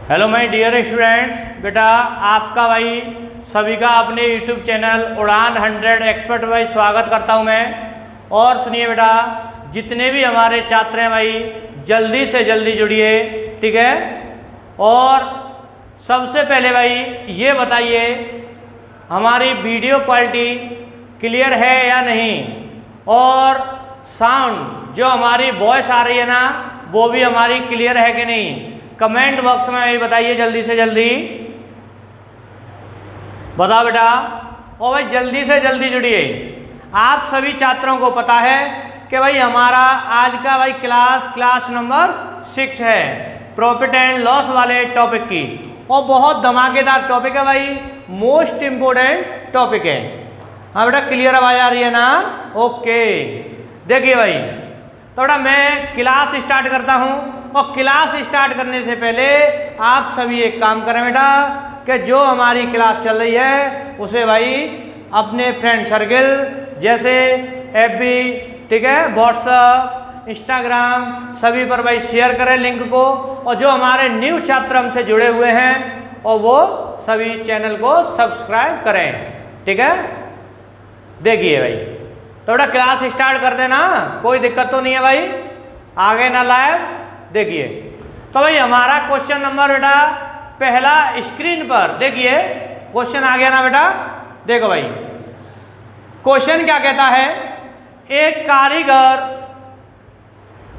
Hello my dear students, बेटा आपका भाई सभी का अपने यूट्यूब चैनल उड़ान 100 एक्सपर्ट भाई स्वागत करता हूं मैं। और सुनिए बेटा, जितने भी हमारे छात्र हैं भाई जल्दी से जल्दी जुड़िए, ठीक है। और सबसे पहले भाई ये बताइए हमारी वीडियो क्वालिटी क्लियर है या नहीं, और साउंड जो हमारी वॉइस आ रही है ना वो भी हमारी क्लियर है कि नहीं। कमेंट बॉक्स में ये बताइए जल्दी से जल्दी, बताओ बेटा। और भाई जल्दी से जल्दी जुड़िए। आप सभी छात्रों को पता है कि भाई हमारा आज का भाई क्लास नंबर 6 है, प्रॉफिट एंड लॉस वाले टॉपिक की, और बहुत धमाकेदार टॉपिक है भाई, मोस्ट इंपोर्टेंट टॉपिक है। हाँ बेटा, क्लियर आवाज आ रही है ना? ओके, देखिए भाई, तो बेटा मैं क्लास स्टार्ट करता हूँ। और क्लास स्टार्ट करने से पहले आप सभी एक काम करें बेटा, कि जो हमारी क्लास चल रही है उसे भाई अपने फ्रेंड सर्किल जैसे FB, ठीक है, व्हाट्सएप, इंस्टाग्राम सभी पर भाई शेयर करें लिंक को। और जो हमारे न्यू छात्र हमसे जुड़े हुए हैं और वो सभी चैनल को सब्सक्राइब करें, ठीक है। देखिए भाई, तो बेटा क्लास स्टार्ट कर देना, कोई दिक्कत तो नहीं है भाई, आगे ना लाइव। देखिए तो भाई हमारा क्वेश्चन नंबर बेटा पहला स्क्रीन पर देखिए, क्वेश्चन आ गया ना बेटा। देखो भाई क्वेश्चन क्या कहता है, एक कारीगर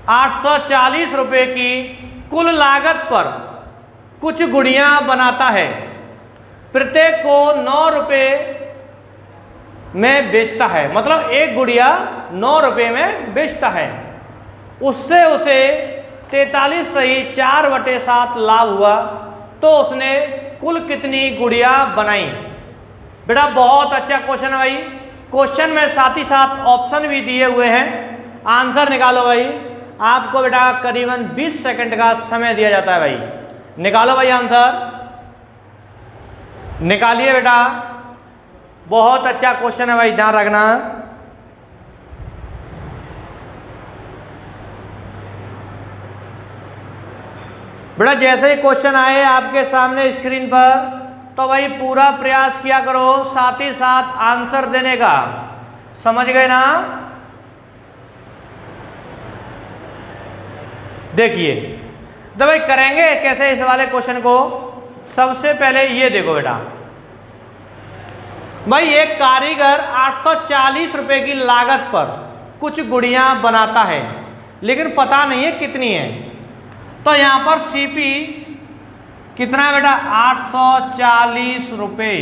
840 रुपए की कुल लागत पर कुछ गुड़ियां बनाता है, प्रत्येक को 9 रुपए में बेचता है, मतलब एक गुड़िया 9 रुपए में बेचता है। उससे उसे 43 सही 4/7 लाभ हुआ, तो उसने कुल कितनी गुड़िया बनाई। बेटा बहुत अच्छा क्वेश्चन है भाई। क्वेश्चन में साथ ही साथ ऑप्शन भी दिए हुए हैं, आंसर निकालो भाई। आपको बेटा करीबन 20 सेकंड का समय दिया जाता है भाई, निकालो भाई आंसर, निकालिए बेटा। बहुत अच्छा क्वेश्चन है भाई, ध्यान रखना। बेटा जैसे ही क्वेश्चन आए आपके सामने स्क्रीन पर, तो भाई पूरा प्रयास किया करो साथ ही साथ आंसर देने का, समझ गए ना? देखिए तो भाई करेंगे कैसे इस वाले क्वेश्चन को। सबसे पहले ये देखो बेटा, भाई एक कारीगर 840 रुपए की लागत पर कुछ गुड़ियां बनाता है, लेकिन पता नहीं है कितनी है। तो यहां पर CP कितना है बेटा? 840 रुपए,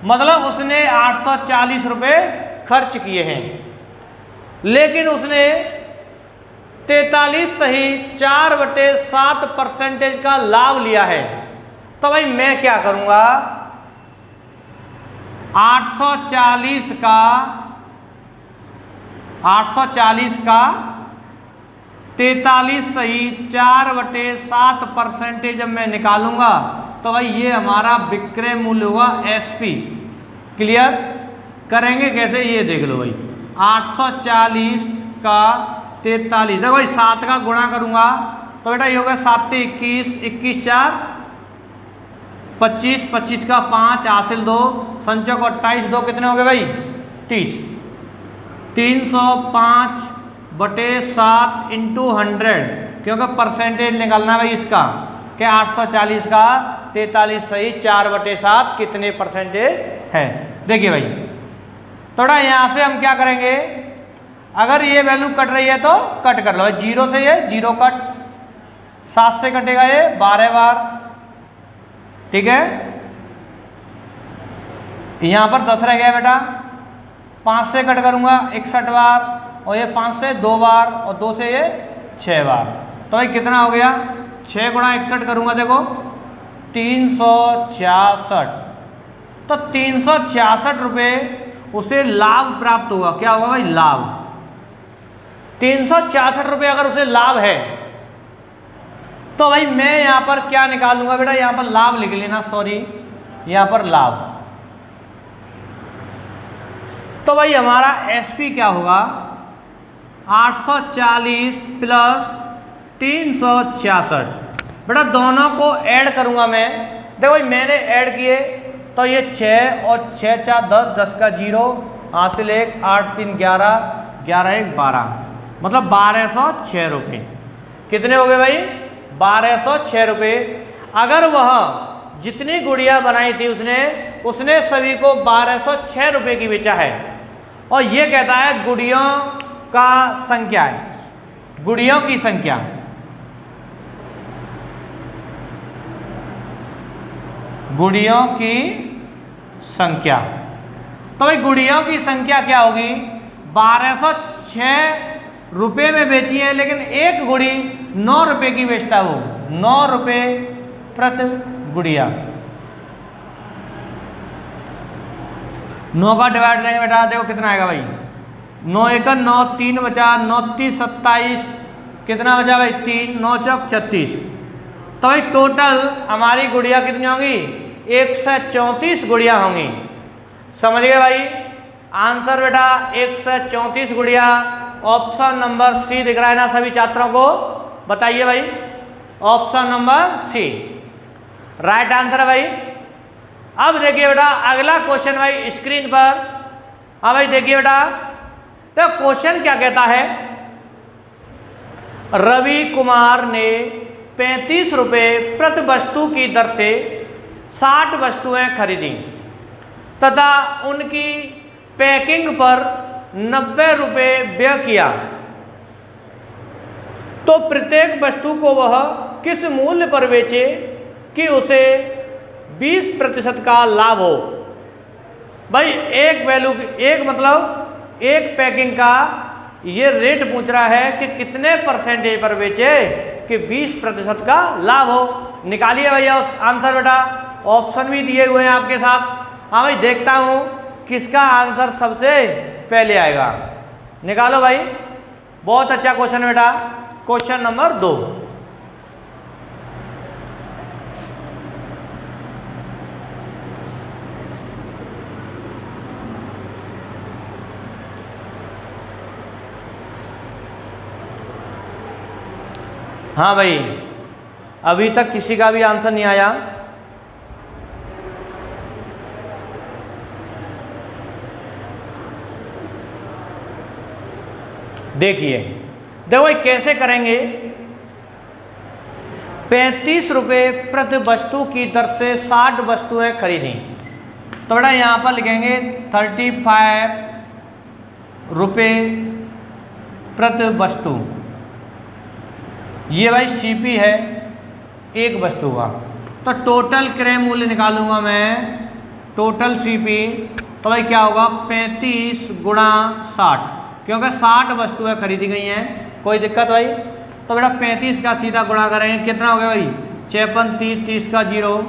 मतलब उसने 840 रुपए खर्च किए हैं, लेकिन उसने 43 सही 4/7% का लाभ लिया है। तो भाई मैं क्या करूंगा, 840 का 43 सही 4/7% जब मैं निकालूंगा तो भाई ये हमारा विक्रय मूल्य होगा SP। क्लियर? करेंगे कैसे ये देख लो भाई। 840 का 43, देखो भाई 7 का गुणा करूंगा तो बेटा ये होगा 7 से 21, 21 4 25, 25 का 5 हासिल 2, संचय को 28, 2 कितने हो गए भाई? 30। 305/7 इंटू 100, क्योंकि परसेंटेज निकालना भाई इसका, कि 840 का 43 सही 4/7 कितने परसेंटेज है। देखिए भाई थोड़ा यहाँ से हम क्या करेंगे, अगर ये वैल्यू कट रही है तो कट कर लो, 0 से ये 0 कट, 7 से कटेगा ये 12 बार, ठीक है। यहाँ पर 10 रह गया बेटा, 5 से कट करूंगा 61 बार, और ये 5 से 2 बार, और 2 से ये 6 बार। तो भाई कितना हो गया? 6 गुणा 61 करूंगा, देखो 366। तो 366 रुपये उसे लाभ प्राप्त हुआ। क्या होगा भाई? लाभ। 366 रुपये अगर उसे लाभ है तो भाई मैं यहां पर क्या निकालूंगा बेटा, यहां पर लाभ लिख लेना, सॉरी यहां पर लाभ। तो भाई हमारा SP क्या होगा? 840 प्लस 366, बेटा दोनों को ऐड करूंगा मैं। देखो भाई मैंने ऐड किए तो ये 6 और 6 4 10, 10 का 0, हासिल 1, 8 3 11, 11 1 12, मतलब 1206 रुपये। कितने हो गए भाई? 1206 रुपये। अगर वह जितनी गुड़िया बनाई थी उसने सभी को 1206 रुपये की बेचा है, और ये कहता है गुड़ियों का संख्या है, गुड़ियों की संख्या। गुड़ियों की संख्या, तो भाई गुड़ियों की संख्या क्या होगी? 1206 रुपये में बेची है, लेकिन एक गुड़ी 9 रुपये की बेचता है वो, 9 रुपये प्रति गुड़िया। 9 का डिवाइड करेंगे बेटा, देखो कितना आएगा भाई? 9 1 9, 3 बचा, 9 3 27, कितना बचा भाई? 3, 9 चौक 36। तो भाई टोटल हमारी गुड़िया कितनी होंगी? 134 गुड़िया होंगी। समझ गए भाई? आंसर बेटा 134 गुड़िया। ऑप्शन नंबर सी दिख रहा है ना सभी छात्रों को? बताइए भाई, option number C right answer है भाई। अब देखिए बेटा अगला क्वेश्चन भाई स्क्रीन पर। हाँ भाई देखिए बेटा, तो क्वेश्चन क्या कहता है? रवि कुमार ने 35 रुपये प्रति वस्तु की दर से 60 वस्तुएं खरीदी तथा उनकी पैकिंग पर 90 रुपये व्यय किया, तो प्रत्येक वस्तु को वह किस मूल्य पर बेचे कि उसे 20% का लाभ हो? भाई एक वैल्यू, एक मतलब एक पैकिंग का ये रेट पूछ रहा है कि कितने परसेंटेज पर बेचे कि 20% का लाभ हो। निकालिए भैया उस आंसर बेटा, ऑप्शन भी दिए हुए हैं आपके साथ। हाँ भाई देखता हूँ किसका आंसर सबसे पहले आएगा। निकालो भाई, बहुत अच्छा क्वेश्चन बेटा। Question number 2। हाँ भाई अभी तक किसी का भी आंसर नहीं आया। देखिए देखो भाई कैसे करेंगे। 35 रुपये प्रति वस्तु की दर से 60 वस्तुएं खरीदी, तो बेटा यहाँ पर लिखेंगे 35 रुपये प्रति वस्तु। ये भाई सीपी है एक वस्तु का, तो टोटल क्रय मूल्य निकालूंगा मैं, टोटल सीपी। तो भाई क्या होगा? 35 गुणा 60, क्योंकि 60 वस्तुएं खरीदी गई हैं। कोई दिक्कत भाई? तो बेटा 35 का सीधा गुणा करेंगे, कितना हो गया भाई? 56 30, 30 का 0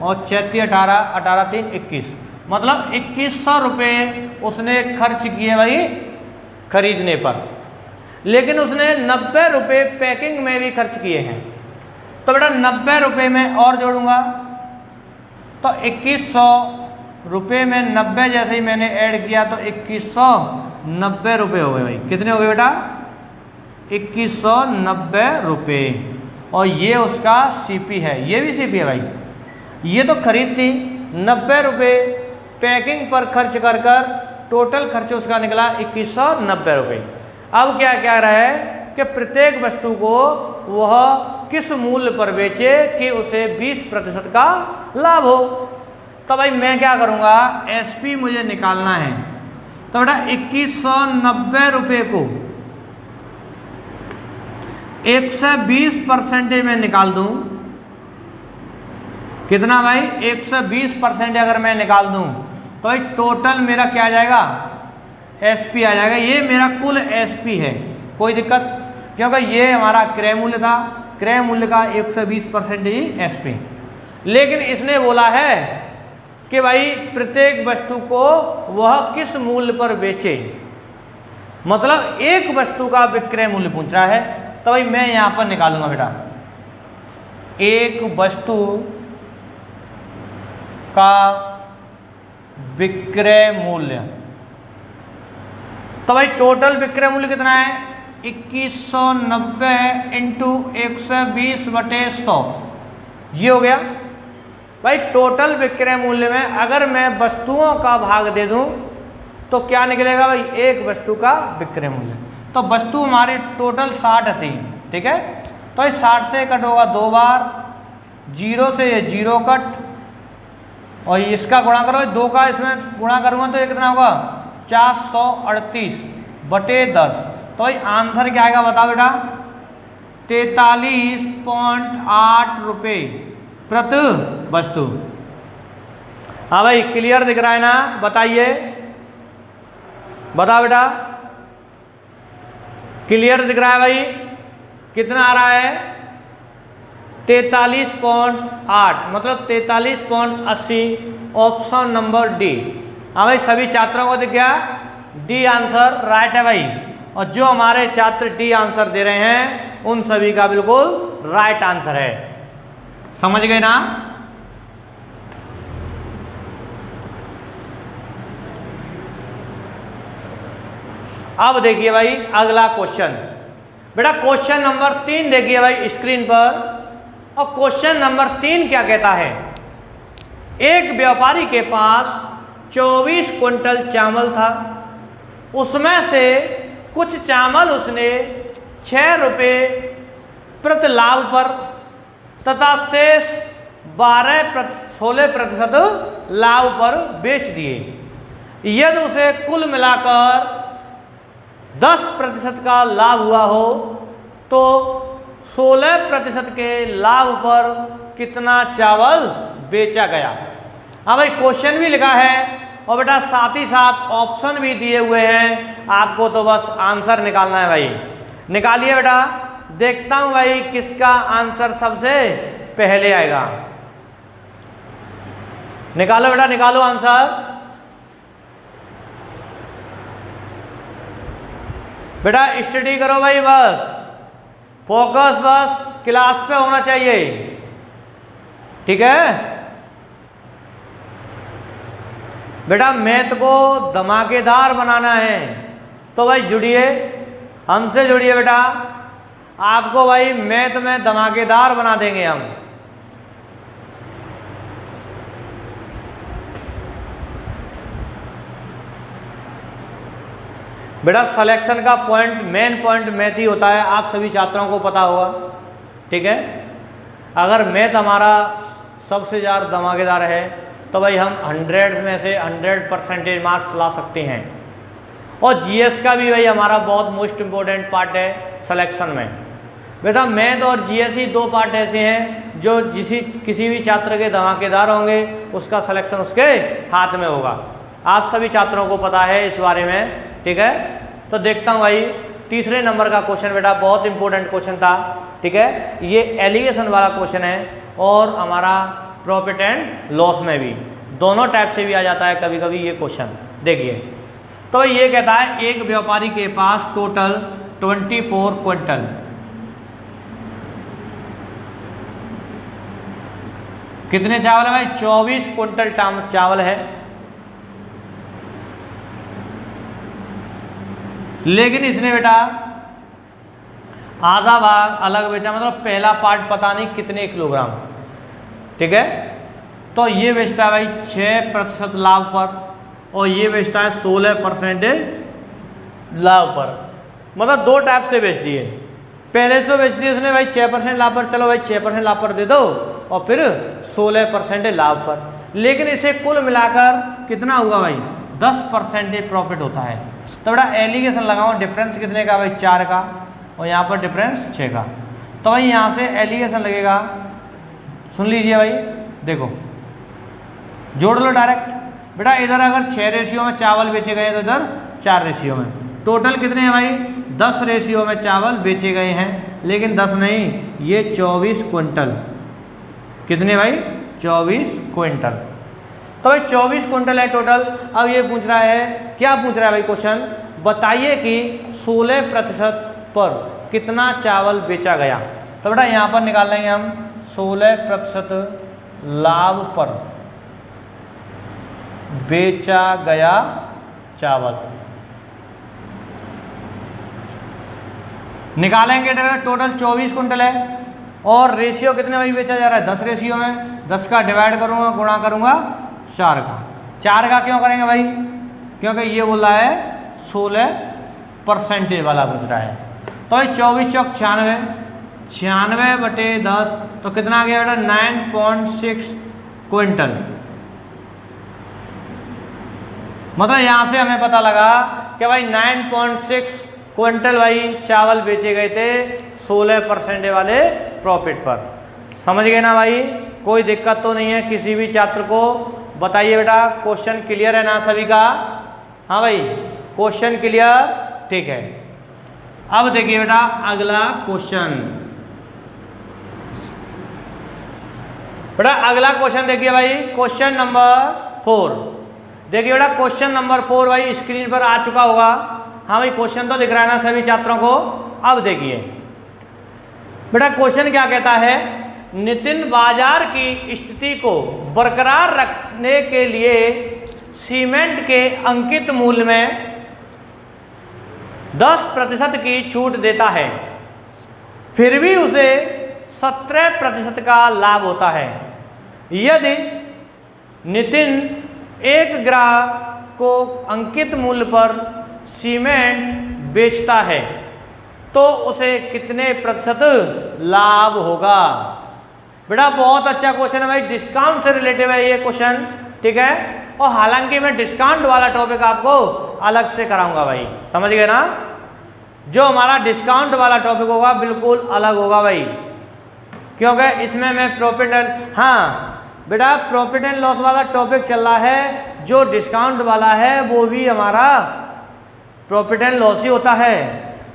और 36 18, 18 3 21, मतलब 2100 रुपये उसने खर्च किए भाई खरीदने पर, लेकिन उसने 90 रुपये पैकिंग में भी खर्च किए हैं। तो बेटा 90 रुपये में और जोड़ूंगा तो 2100 रुपये में 90 जैसे ही मैंने ऐड किया तो 2190 रुपये हो गए भाई। कितने हो गए बेटा? 2190 रुपये। और ये उसका सीपी है, ये भी सीपी है भाई। ये तो खरीद थी, 90 रुपये पैकिंग पर खर्च कर कर टोटल खर्च उसका निकला 2190 रुपये। अब क्या कह रहा है कि प्रत्येक वस्तु को वह किस मूल्य पर बेचे कि उसे 20% का लाभ हो। तो भाई मैं क्या करूँगा? एसपी मुझे निकालना है, तो बेटा 2190 रुपये को 120% में निकाल दूं, कितना भाई? 120% अगर मैं निकाल दूं तो भाई टोटल मेरा क्या आ जाएगा? एसपी आ जाएगा। ये मेरा कुल एसपी है। कोई दिक्कत? क्योंकि ये हमारा क्रय मूल्य था, क्रय मूल्य का 120% ही एसपी। लेकिन इसने बोला है कि भाई प्रत्येक वस्तु को वह किस मूल्य पर बेचे, मतलब एक वस्तु का विक्रय मूल्य पूछ रहा है। तो भाई मैं यहाँ पर निकालूंगा बेटा एक वस्तु का विक्रय मूल्य। तो भाई टोटल विक्रय मूल्य कितना है? 2190 इंटू 120/100 ये हो गया भाई। टोटल विक्रय मूल्य में अगर मैं वस्तुओं का भाग दे दूं तो क्या निकलेगा भाई, एक वस्तु का विक्रय मूल्य। तो वस्तु हमारी टोटल 60 थी, ठीक है। तो इस 60 से कट होगा 2 बार, 0 से ये 0 कट, और इसका गुणा करो 2 का इसमें गुणा करूँगा तो ये कितना होगा 438/10। तो भाई आंसर क्या आएगा बताओ बेटा, 43.8 रुपये प्रति वस्तु। हाँ भाई क्लियर दिख रहा है ना, बताइए, बताओ बेटा, क्लियर दिख रहा है भाई, कितना आ रहा है 43.8 मतलब 43.80, ऑप्शन नंबर डी। हाँ भाई सभी छात्रों को दिख गया, डी आंसर राइट है भाई। और जो हमारे छात्र डी आंसर दे रहे हैं उन सभी का बिल्कुल राइट आंसर है, समझ गए ना। अब देखिए भाई अगला क्वेश्चन, बेटा क्वेश्चन नंबर 3 देखिए भाई स्क्रीन पर। और क्वेश्चन नंबर 3 क्या कहता है, एक व्यापारी के पास 24 क्विंटल चावल था, उसमें से कुछ चावल उसने 6 रुपये प्रति लाभ पर तथा शेष 16% लाभ पर बेच दिए। यदि उसे कुल मिलाकर 10% का लाभ हुआ हो तो 16% के लाभ पर कितना चावल बेचा गया। हाँ भाई क्वेश्चन भी लिखा है और बेटा साथ ही साथ ऑप्शन भी दिए हुए हैं, आपको तो बस आंसर निकालना है भाई। निकालिए बेटा, देखता हूं भाई किसका आंसर सबसे पहले आएगा। निकालो बेटा, निकालो आंसर। बेटा स्टडी करो भाई, बस फोकस बस क्लास पे होना चाहिए, ठीक है बेटा। मैथ को धमाकेदार बनाना है तो भाई जुड़िए, हमसे जुड़िए बेटा, आपको भाई मैथ में धमाकेदार बना देंगे हम। बेटा सिलेक्शन का पॉइंट, मेन पॉइंट मैथ ही होता है, आप सभी छात्रों को पता होगा, ठीक है। अगर मैथ हमारा सबसे ज़्यादा धमाकेदार है तो भाई हम 100 में से 100% मार्क्स ला सकते हैं। और जीएस का भी भाई हमारा बहुत मोस्ट इम्पोर्टेंट पार्ट है सिलेक्शन में। बेटा मैथ और जीएस ही 2 पार्ट ऐसे हैं जो किसी भी छात्र के धमाकेदार होंगे, उसका सिलेक्शन उसके हाथ में होगा। आप सभी छात्रों को पता है इस बारे में, ठीक है। तो देखता हूँ भाई तीसरे नंबर का क्वेश्चन, बेटा बहुत इंपॉर्टेंट क्वेश्चन था, ठीक है। ये एलिगेशन वाला क्वेश्चन है और हमारा प्रॉफिट एंड लॉस में भी दोनों टाइप से भी आ जाता है कभी कभी ये क्वेश्चन। देखिए तो ये कहता है एक व्यापारी के पास टोटल 24 क्विंटल, कितने चावल है भाई 24 क्विंटल चावल है, लेकिन इसने बेटा आधा भाग अलग बेचा, मतलब पहला पार्ट पता नहीं कितने किलोग्राम, ठीक है। तो ये बेचता है भाई 6% लाभ पर और ये बेचता है 16% लाभ पर, मतलब 2 टाइप से बेच दिए। पहले से बेच दिए उसने भाई 6% लाभ पर, चलो भाई 6% लाभ पर दे दो, और फिर 16% लाभ पर, लेकिन इसे कुल मिलाकर कितना हुआ भाई 10% प्रॉफिट होता है। तो बेटा एलिगेशन लगाओ, डिफरेंस कितने का भाई 4 का, और यहाँ पर डिफरेंस 6 का। तो भाई यहाँ से एलिगेशन लगेगा, सुन लीजिए भाई, देखो जोड़ लो डायरेक्ट। बेटा इधर अगर 6 रेशियो में चावल बेचे गए तो इधर 4 रेशियो में, टोटल कितने हैं भाई 10 रेशियो में चावल बेचे गए हैं, लेकिन 10 नहीं ये 24 क्विंटल, कितने भाई 24 क्विंटल। तो भाई 24 क्विंटल है टोटल। अब ये पूछ रहा है, क्या पूछ रहा है भाई क्वेश्चन, बताइए कि 16% पर कितना चावल बेचा गया। तो बेटा यहाँ पर निकाल लेंगे हम 16% लाभ पर बेचा गया चावल। निकालेंगे टोटल 24 कुंटल है और रेशियो कितने भाई बेचा जा रहा है 10 रेशियो में। 10 का डिवाइड करूंगा गुणा करूंगा 4 का। 4 का क्यों करेंगे भाई? क्योंकि ये बोल रहा है 16% वाला पूछ रहा है। तो भाई 24 चौक 96, 96/10 तो कितना आ गया बेटा 9.6 क्विंटल। मतलब यहाँ से हमें पता लगा कि भाई 9.6 क्विंटल भाई चावल बेचे गए थे 16% वाले प्रॉफिट पर। समझ गए ना भाई? कोई दिक्कत तो नहीं है किसी भी छात्र को? बताइए बेटा, क्वेश्चन क्लियर है ना सभी का? हाँ भाई, क्वेश्चन क्लियर? ठीक है। अब देखिए बेटा अगला क्वेश्चन। बेटा अगला क्वेश्चन देखिए भाई, क्वेश्चन नंबर 4। देखिए बेटा क्वेश्चन नंबर 4 भाई स्क्रीन पर आ चुका होगा। हाँ भाई, क्वेश्चन तो दिख रहा है ना सभी छात्रों को? अब देखिए बेटा क्वेश्चन क्या कहता है, नितिन बाजार की स्थिति को बरकरार रखने के लिए सीमेंट के अंकित मूल्य में 10% की छूट देता है, फिर भी उसे 17% का लाभ होता है। यदि नितिन एक ग्राहक को अंकित मूल्य पर सीमेंट बेचता है तो उसे कितने प्रतिशत लाभ होगा? बेटा बहुत अच्छा क्वेश्चन है भाई, डिस्काउंट से रिलेटेड है ये क्वेश्चन, ठीक है। और हालांकि मैं डिस्काउंट वाला टॉपिक आपको अलग से कराऊंगा भाई, समझ गए ना? जो हमारा डिस्काउंट वाला टॉपिक होगा बिल्कुल अलग होगा भाई, क्योंकि इसमें मैं प्रॉफिट एंड, हाँ बेटा प्रॉफिट एंड लॉस वाला टॉपिक चल रहा है, जो डिस्काउंट वाला है वो भी हमारा प्रॉफिट एंड लॉस ही होता है,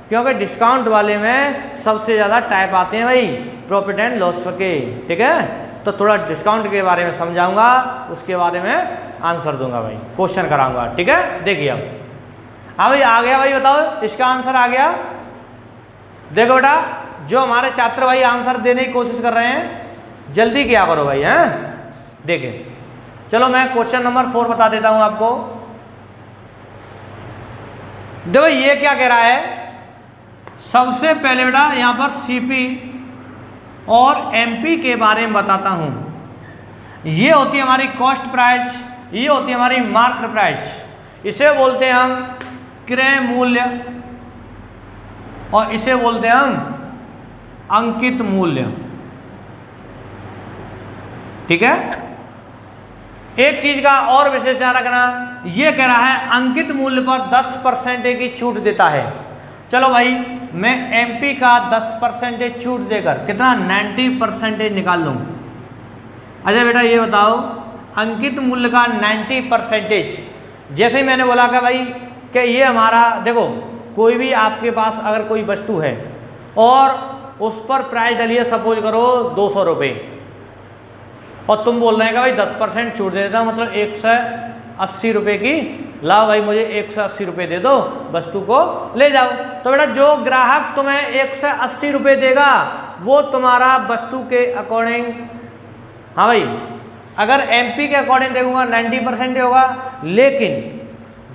क्योंकि डिस्काउंट वाले में सबसे ज़्यादा टाइप आते हैं भाई प्रॉफिट एंड लॉस के, ठीक है। तो थोड़ा डिस्काउंट के बारे में समझाऊंगा, उसके बारे में आंसर दूंगा भाई, क्वेश्चन कराऊंगा, ठीक है। देखिए अब हाँ भाई आ गया भाई, बताओ इसका आंसर आ गया। देखो बेटा जो हमारे छात्र भाई आंसर देने की कोशिश कर रहे हैं जल्दी किया करो भाई, हैं। देखिए चलो मैं क्वेश्चन नंबर 4 बता देता हूं आपको। देखो ये क्या कह रहा है, सबसे पहले बेटा यहां पर सीपी और एमपी के बारे में बताता हूं। ये होती है हमारी कॉस्ट प्राइस, ये होती है हमारी मार्केट प्राइस, इसे बोलते हैं हम क्रय मूल्य और इसे बोलते हैं हम अंकित मूल्य, ठीक है। एक चीज का और विशेष ध्यान रखना, ये कह रहा है अंकित मूल्य पर 10% की छूट देता है। चलो भाई मैं एमपी का 10% छूट देकर कितना 90% निकाल लूँ। अच्छा बेटा ये बताओ अंकित मूल्य का 90%, जैसे ही मैंने बोला कि भाई कि ये हमारा, देखो कोई भी आपके पास अगर कोई वस्तु है और उस पर प्राइस डलिए सपोज करो 200 रुपये, और तुम बोल रहे हैं कि भाई 10% छूट दे देता हूँ, मतलब 180 रुपये की, लाओ भाई मुझे 180 रुपये दे दो, वस्तु को ले जाओ। तो बेटा जो ग्राहक तुम्हें 180 रुपये देगा वो तुम्हारा वस्तु के अकॉर्डिंग, हाँ भाई अगर एमपी के अकॉर्डिंग देखूंगा 90% होगा, लेकिन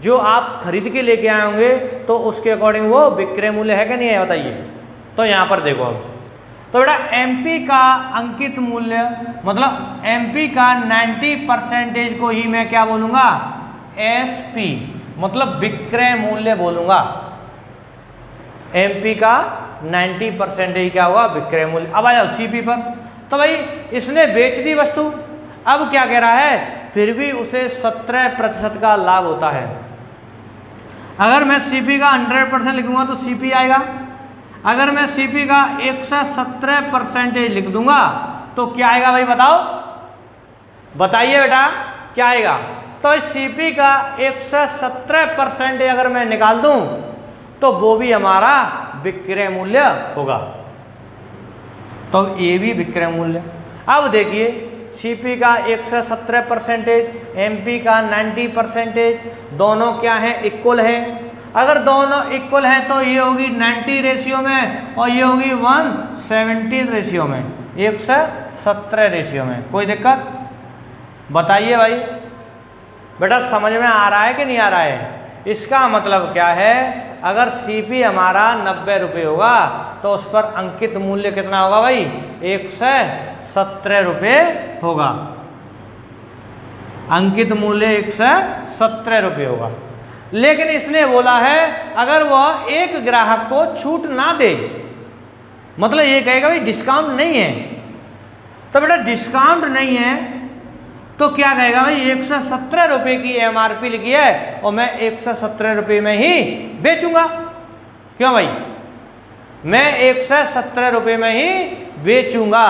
जो आप खरीद के लेके आए होंगे तो उसके अकॉर्डिंग वो विक्रय मूल्य है कि नहीं है, बताइए। तो यहाँ पर देखो अब, तो बेटा एमपी का अंकित मूल्य मतलब एमपी का 90% को ही मैं क्या बोलूँगा, एसपी मतलब विक्रय मूल्य बोलूँगा। एमपी का 90% क्या होगा, विक्रय मूल्य। अब आ जाओ सीपी पर, तो भाई इसने बेच दी वस्तु, अब क्या कह रहा है, फिर भी उसे 17% का लाभ होता है। अगर मैं सीपी का 100% लिखूंगा तो सीपी आएगा, अगर मैं सीपी का 117% लिख दूंगा तो क्या आएगा भाई, बताओ, बताइए बेटा क्या आएगा। तो इस सीपी का 117% अगर मैं निकाल दूं तो वो भी हमारा विक्रय मूल्य होगा, तो ये भी विक्रय मूल्य। अब देखिए सीपी का 117%, एमपी का 90%, दोनों क्या है, इक्वल है। अगर दोनों इक्वल हैं तो ये होगी 90 रेशियो में और ये होगी 117 रेशियो में, 117 रेशियो में। कोई दिक्कत बताइए भाई, बेटा समझ में आ रहा है कि नहीं आ रहा है? इसका मतलब क्या है, अगर सीपी हमारा 90 रुपये होगा तो उस पर अंकित मूल्य कितना होगा भाई, 117 रुपये होगा। अंकित मूल्य 117 रुपये होगा। लेकिन इसने बोला है अगर वह एक ग्राहक को छूट ना दे, मतलब ये कहेगा भाई डिस्काउंट नहीं है, तो बेटा डिस्काउंट नहीं है तो क्या कहेगा भाई, 117 रुपये की एमआरपी लिखी है और मैं 117 रुपये में ही बेचूंगा। क्यों भाई, मैं 117 रुपये में ही बेचूंगा।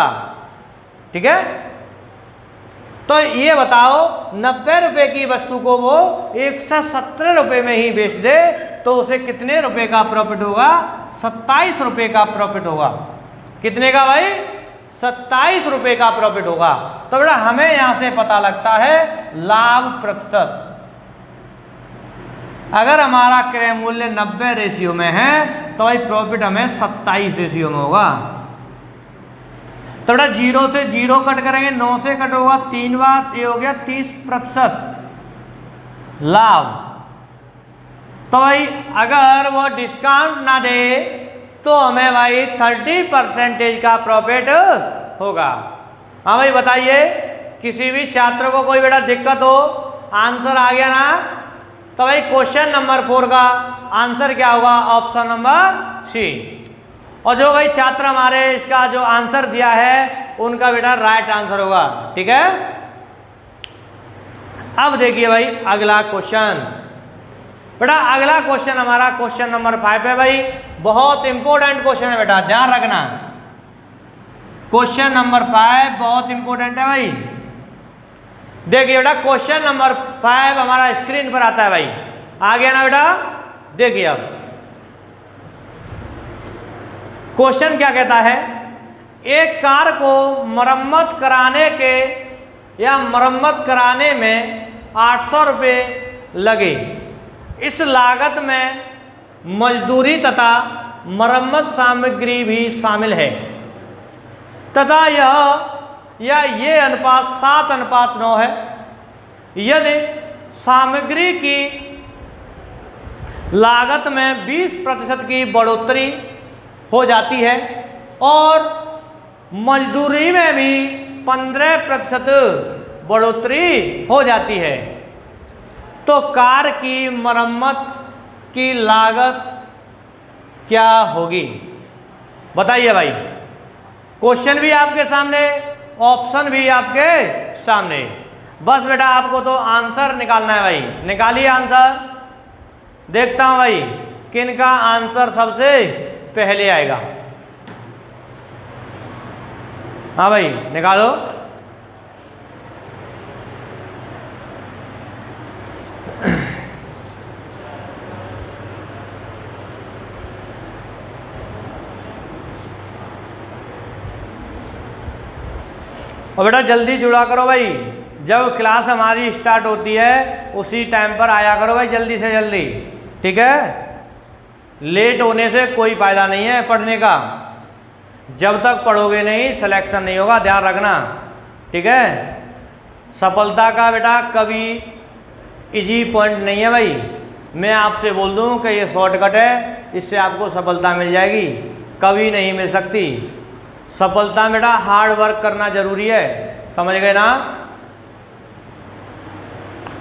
ठीक है, तो ये बताओ 90 रुपये की वस्तु को वो 117 रुपये में ही बेच दे तो उसे कितने रुपए का प्रॉफिट होगा, 27 रुपये का प्रॉफिट होगा। कितने का भाई, 27 रुपये का प्रॉफिट होगा। तो बेटा हमें यहां से पता लगता है लाभ प्रतिशत। अगर हमारा क्रय मूल्य 90 रेशियो में है तो भाई प्रॉफिट हमें 27 रेशियो में होगा। तो बेटा 0 से 0 कट करेंगे, 9 से कट होगा 3 बार, ये हो गया 30% लाभ। तो भाई अगर वो डिस्काउंट ना दे तो हमें भाई 30% का प्रॉफिट होगा। हाँ भाई बताइए, किसी भी छात्र को कोई बेटा दिक्कत हो, आंसर आ गया ना, तो भाई क्वेश्चन नंबर 4 का आंसर क्या होगा, ऑप्शन नंबर सी। और जो भाई छात्र हमारे इसका जो आंसर दिया है उनका बेटा राइट आंसर होगा। ठीक है, अब देखिए भाई अगला क्वेश्चन। बेटा अगला क्वेश्चन हमारा क्वेश्चन नंबर 5 है भाई, बहुत इंपॉर्टेंट क्वेश्चन है बेटा, ध्यान रखना। क्वेश्चन नंबर 5 बहुत इंपॉर्टेंट है भाई। देखिए बेटा क्वेश्चन नंबर 5 हमारा स्क्रीन पर आता है भाई, आ गया ना बेटा। देखिए अब क्वेश्चन क्या कहता है, एक कार को मरम्मत कराने के या मरम्मत कराने में 800 रुपये लगे। इस लागत में मजदूरी तथा मरम्मत सामग्री भी शामिल है तथा ये अनुपात 7:9 है। यदि सामग्री की लागत में 20% की बढ़ोतरी हो जाती है और मजदूरी में भी 15% बढ़ोतरी हो जाती है तो कार की मरम्मत की लागत क्या होगी। बताइए भाई, क्वेश्चन भी आपके सामने, ऑप्शन भी आपके सामने, बस बेटा आपको तो आंसर निकालना है भाई। निकालिए आंसर, देखता हूं भाई किनका आंसर सबसे पहले आएगा। हाँ भाई निकालो। और बेटा जल्दी जुड़ा करो भाई, जब क्लास हमारी स्टार्ट होती है उसी टाइम पर आया करो भाई, जल्दी से जल्दी। ठीक है, लेट होने से कोई फायदा नहीं है पढ़ने का। जब तक पढ़ोगे नहीं सिलेक्शन नहीं होगा, ध्यान रखना। ठीक है, सफलता का बेटा कभी इजी पॉइंट नहीं है भाई। मैं आपसे बोल दूं कि ये शॉर्टकट है, इससे आपको सफलता मिल जाएगी, कभी नहीं मिल सकती। सफलता बेटा हार्ड वर्क करना जरूरी है, समझ गए ना।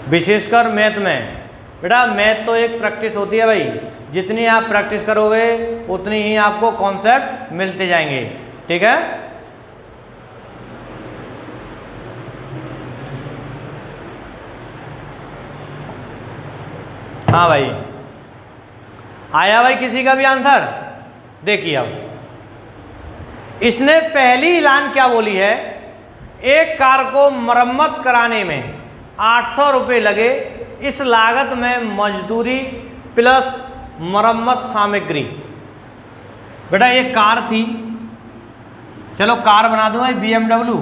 विशेषकर मैथ में बेटा, मैथ तो एक प्रैक्टिस होती है भाई, जितनी आप प्रैक्टिस करोगे उतनी ही आपको कॉन्सेप्ट मिलते जाएंगे। ठीक है, हाँ भाई आया भाई किसी का भी आंसर। देखिए अब इसने पहली ऐलान क्या बोली है, एक कार को मरम्मत कराने में 800 रुपये लगे। इस लागत में मजदूरी प्लस मरम्मत सामग्री। बेटा ये कार थी, चलो कार बना दूं भाई BMW।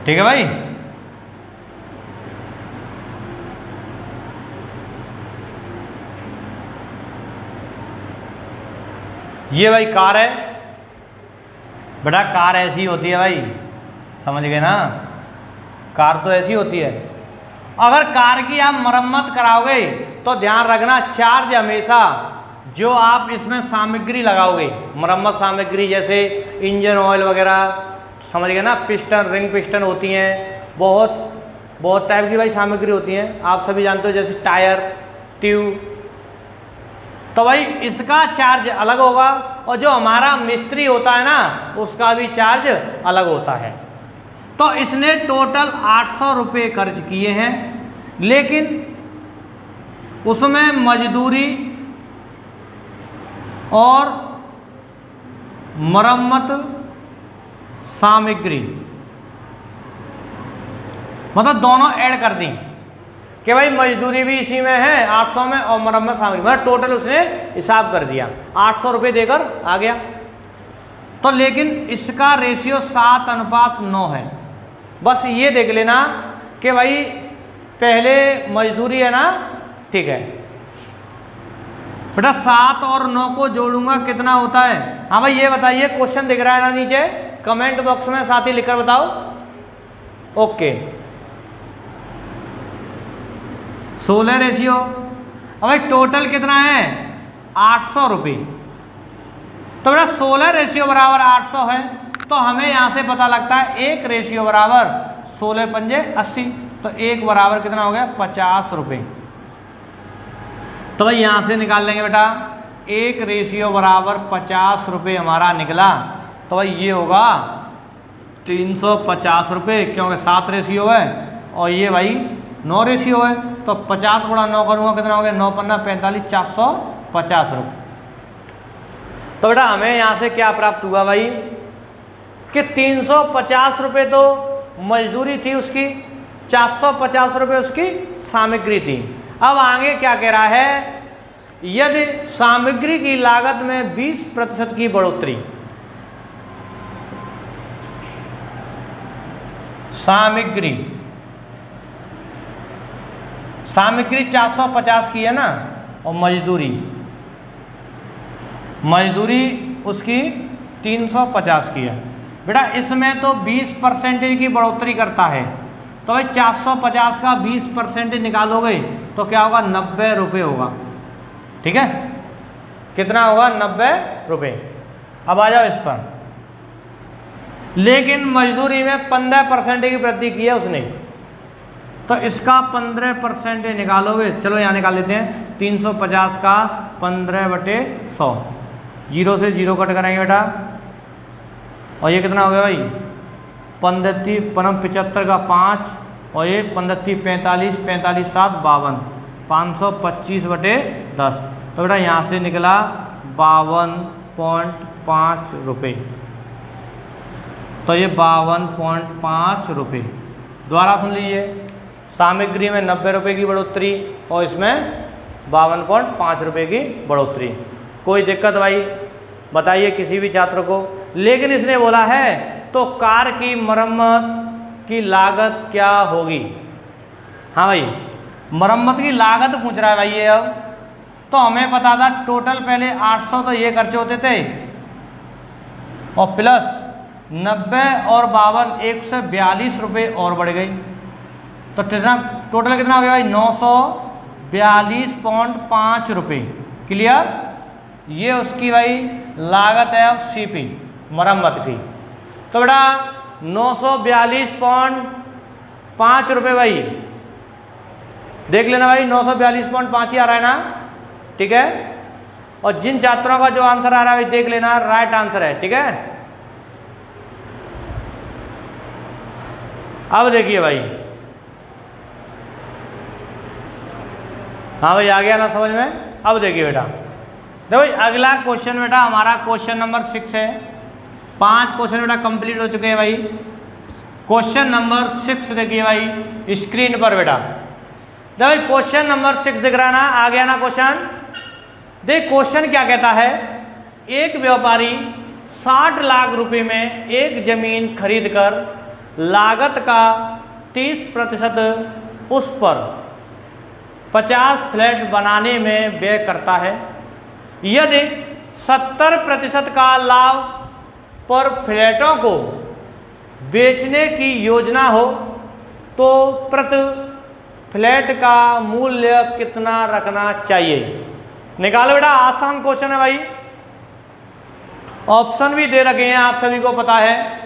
ठीक है भाई, ये भाई कार है बेटा, कार ऐसी होती है भाई, समझ गए ना, कार तो ऐसी होती है। अगर कार की आप मरम्मत कराओगे तो ध्यान रखना चार्ज हमेशा जो आप इसमें सामग्री लगाओगे, मरम्मत सामग्री जैसे इंजन ऑयल वगैरह, समझ गए ना, पिस्टन, रिंग पिस्टन होती हैं, बहुत टाइप की भाई सामग्री होती हैं, आप सभी जानते हो, जैसे टायर, ट्यूब, तो भाई इसका चार्ज अलग होगा और जो हमारा मिस्त्री होता है ना उसका भी चार्ज अलग होता है। तो इसने टोटल 800 रुपये खर्च किए हैं, लेकिन उसमें मजदूरी और मरम्मत सामग्री मतलब दोनों ऐड कर दी कि भाई मजदूरी भी इसी में है 800 में और मरम्मत सामग्री, मतलब टोटल उसने हिसाब कर दिया, 800 रुपये देकर आ गया। तो लेकिन इसका रेशियो 7:9 है। बस ये देख लेना कि भाई पहले मजदूरी है ना, ठीक है बेटा, 7 और 9 को जोड़ूंगा कितना होता है? हाँ भाई ये बताइए, क्वेश्चन दिख रहा है ना नीचे, कमेंट बॉक्स में साथ ही लिखकर बताओ। Okay, 16 ratio. अब भाई टोटल कितना है? 800 रुपये। तो बेटा 16 रेशियो बराबर 800 है, तो हमें यहाँ से पता लगता है 1 रेशियो बराबर 16 पंजे 80, तो 1 बराबर कितना हो गया? 50 रुपये। तो भाई यहाँ से निकाल लेंगे बेटा, 1 रेशियो बराबर 50 रुपये हमारा निकला, तो भाई ये होगा 350 रुपये, क्योंकि 7 रेशियो है और ये भाई 9 रेशियो है, तो 50 गुणा 9 करूँगा कितना हो गया? 9 पन्ना 45, 450 रुपये। तो बेटा हमें यहाँ से क्या प्राप्त हुआ भाई कि 350 रुपये तो मजदूरी थी उसकी, 450 रुपये उसकी सामग्री थी। अब आगे क्या कह रहा है? यदि सामग्री की लागत में 20% की बढ़ोतरी, सामग्री 450 की है ना, और मजदूरी उसकी 350 की है। बेटा इसमें तो 20% की बढ़ोतरी करता है, तो भाई 450 का 20% निकालोगे तो क्या होगा? 90 रुपये होगा, ठीक है, कितना होगा? 90 रुपये। अब आ जाओ इस पर, लेकिन मजदूरी में 15% की वृद्धि की है उसने, तो इसका 15% निकालोगे, चलो यहाँ निकाल लेते हैं, 350 का 15/100, 0 से 0 कट कराएंगे बेटा, और ये कितना हो गया भाई? 75 का 5, और ये 45, 45 7 52, 525/10, तो बेटा यहाँ से निकला 52.5 रुपये। तो ये 52.5 रुपये। दोबारा सुन लीजिए, सामग्री में 90 रुपये की बढ़ोतरी और इसमें 52.5 रुपये की बढ़ोतरी। कोई दिक्कत भाई बताइए किसी भी छात्र को? लेकिन इसने बोला है तो कार की मरम्मत की लागत क्या होगी? हाँ भाई मरम्मत की लागत पूछ रहा है भाई ये। अब तो हमें पता था टोटल पहले 800 तो ये खर्चे होते थे, और प्लस 90 और 52 142 रुपये और बढ़ गई, तो कितना टोटल कितना हो गया भाई? 942.5 रुपये। क्लियर? ये उसकी भाई लागत है सीपी मरम्मत की। तो बेटा 942.5 रुपये भाई देख लेना भाई, 942.5 ही आ रहा है ना, ठीक है। और जिन छात्रों का जो आंसर आ रहा है भाई देख लेना, राइट आंसर है, ठीक है। अब देखिए भाई, हाँ भाई आ गया ना समझ में? अब देखिए बेटा, देखो भाई अगला क्वेश्चन बेटा हमारा क्वेश्चन नंबर 6 है। 5 क्वेश्चन बेटा कंप्लीट हो चुके हैं भाई। क्वेश्चन नंबर 6 देखिए भाई स्क्रीन पर बेटा। देखो भाई क्वेश्चन नंबर 6 दिख रहा है ना, आ गया ना क्वेश्चन? देख क्वेश्चन क्या कहता है, एक व्यापारी 60 लाख रुपए में एक जमीन खरीदकर लागत का 30% उस पर 50 फ्लैट बनाने में व्यय करता है। यदि 70% का लाभ पर फ्लैटों को बेचने की योजना हो तो प्रति फ्लैट का मूल्य कितना रखना चाहिए? निकालो बेटा, आसान क्वेश्चन है भाई, ऑप्शन भी दे रखे हैं, आप सभी को पता है।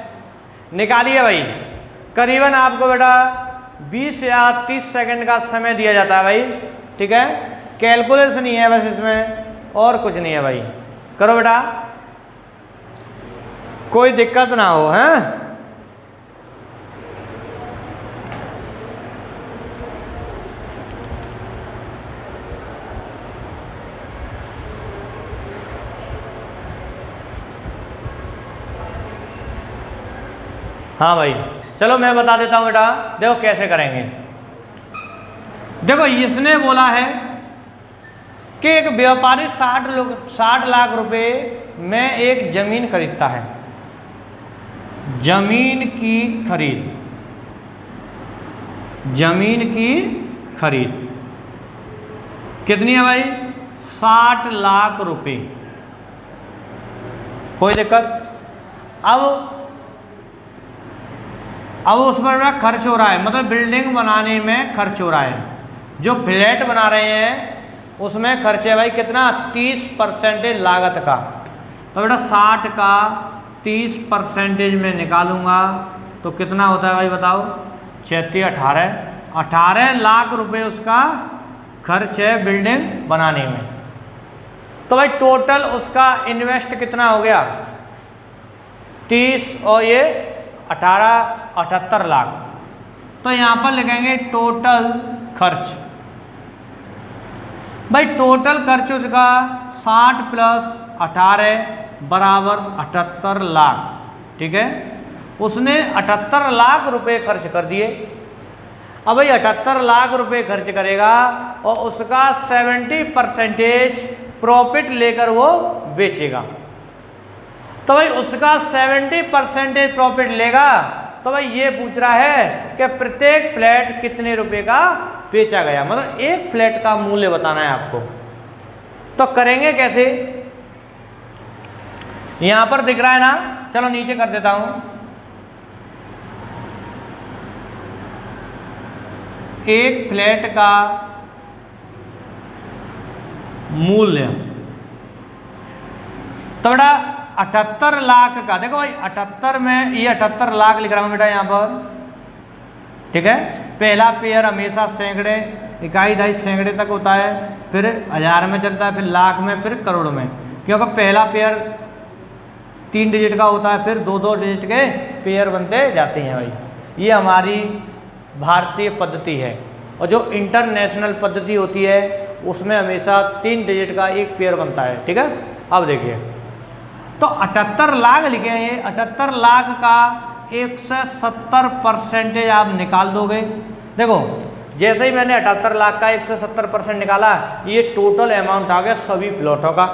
निकालिए भाई, करीबन आपको बेटा 20 या 30 सेकंड का समय दिया जाता है भाई, ठीक है। कैलकुलेशन ही है बस इसमें, और कुछ नहीं है भाई। करो बेटा, कोई दिक्कत ना हो, हैं। हाँ भाई, चलो मैं बता देता हूँ बेटा, देखो कैसे करेंगे। देखो इसने बोला है कि एक व्यापारी 60 लाख रुपए में एक जमीन खरीदता है। जमीन की खरीद कितनी है भाई? 60 लाख रुपए। कोई दिक्कत? अब उस पर खर्च हो रहा है, मतलब बिल्डिंग बनाने में खर्च हो रहा है। जो फ्लैट बना रहे हैं उसमें खर्च है भाई कितना? 30% लागत का। तो बेटा 60 का 30% में निकालूंगा तो कितना होता है भाई बताओ? 18 लाख रुपए उसका खर्च है बिल्डिंग बनाने में। तो भाई टोटल उसका इन्वेस्ट कितना हो गया? 30 और ये 78 लाख। तो यहां पर लिखेंगे टोटल खर्च। भाई टोटल खर्च उसका 60 प्लस 18 बराबर 78 लाख, ठीक है। उसने 78 लाख रुपए खर्च कर दिए। अब भाई 78 लाख रुपए खर्च करेगा और उसका 70% प्रॉफिट लेकर वो बेचेगा। तो भाई उसका 70% प्रॉफिट लेगा। तो भाई ये पूछ रहा है कि प्रत्येक फ्लैट कितने रुपए का बेचा गया, मतलब एक फ्लैट का मूल्य बताना है आपको। तो करेंगे कैसे? यहां पर दिख रहा है ना, चलो नीचे कर देता हूं। एक फ्लैट का मूल्य तो बेटा 78 लाख का, देखो भाई 78 में ये 78 लाख लिख रहा हूं बेटा यहां पर, ठीक है। पहला पेयर हमेशा सैकड़े, इकाई दहाई सैकड़े तक होता है, फिर हजार में चलता है, फिर लाख में, फिर करोड़ में, क्योंकि पहला पेयर 3 डिजिट का होता है, फिर 2-2 डिजिट के पेयर बनते जाते हैं भाई। ये हमारी भारतीय पद्धति है। और जो इंटरनेशनल पद्धति होती है उसमें हमेशा 3 डिजिट का एक पेयर बनता है, ठीक है। अब देखिए, तो 78 लाख लिखे हैं, ये 78 लाख का 170% आप निकाल दोगे। देखो जैसे ही मैंने 78 लाख का 170% निकाला, ये टोटल अमाउंट आ गया सभी प्लॉटों का।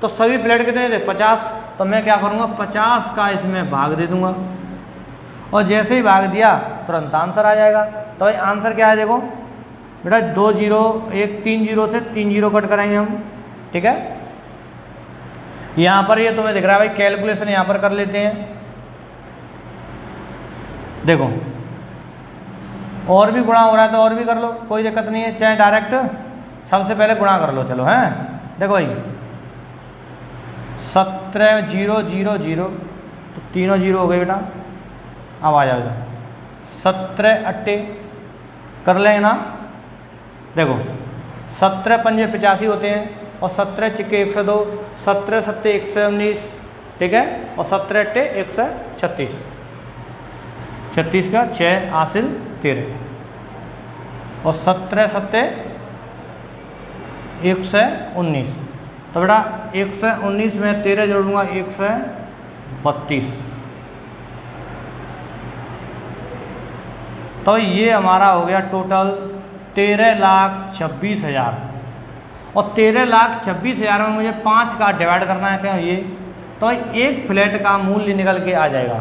तो सभी प्लॉट कितने थे? 50। तो मैं क्या करूँगा? 50 का इसमें भाग दे दूंगा, और जैसे ही भाग दिया तुरंत आंसर आ जाएगा। तो भाई आंसर क्या है? देखो बेटा 2 0 1 3 0 से 3 0 कट कराएंगे हम, ठीक है। यहाँ पर ये तुम्हें दिख रहा है भाई, कैलकुलेशन यहाँ पर कर लेते हैं। देखो और भी गुणा हो रहा है तो और भी कर लो, कोई दिक्कत नहीं है, चाहे डायरेक्ट सबसे पहले गुणा कर लो। चलो हैं, देखो भाई 17 0 0 0, तो तीनों 0 हो गए बेटा। अब आ जाओ 17 8 कर लेंगे ना। देखो 17 पंजे 85 होते हैं, और 17 चिक्के 102, 17 सत्ते 119, ठीक है, और 17 अट्टे 136, 36 का 6 हासिल 13, और 17 सत्ते 119। तो बेटा 119 में 13 जोड़ूंगा 132। तो ये हमारा हो गया टोटल 13,26,000। और 13,26,000 में मुझे 5 का डिवाइड करना है क्या ये, तो एक फ्लैट का मूल्य निकल के आ जाएगा।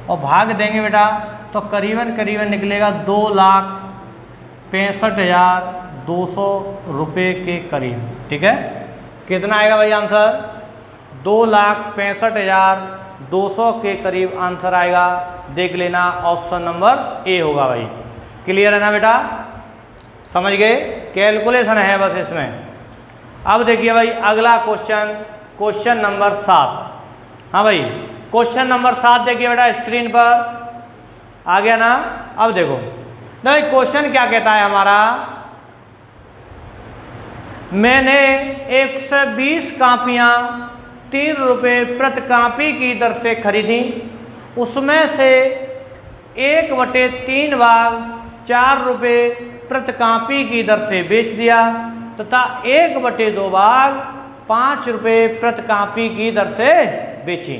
और भाग देंगे बेटा तो करीबन निकलेगा 2,65,200 रुपये के करीब, ठीक है। कितना आएगा भाई आंसर? 2,65,200 के करीब आंसर आएगा। देख लेना, ऑप्शन नंबर ए होगा भाई। क्लियर है ना बेटा, समझ गए? कैलकुलेशन है बस इसमें। अब देखिए भाई अगला क्वेश्चन, क्वेश्चन नंबर 7। हाँ भाई, क्वेश्चन नंबर 7 देखिए बेटा स्क्रीन पर आ गया ना। अब देखो भाई क्वेश्चन क्या कहता है हमारा, मैंने 120 कापियाँ 3 रुपये प्रति कापी की दर से खरीदी, उसमें से 1/3 भाग 4 रुपये प्रति कापी की दर से बेच दिया तथा 1/2 भाग 5 रुपये प्रति कापी की दर से बेची,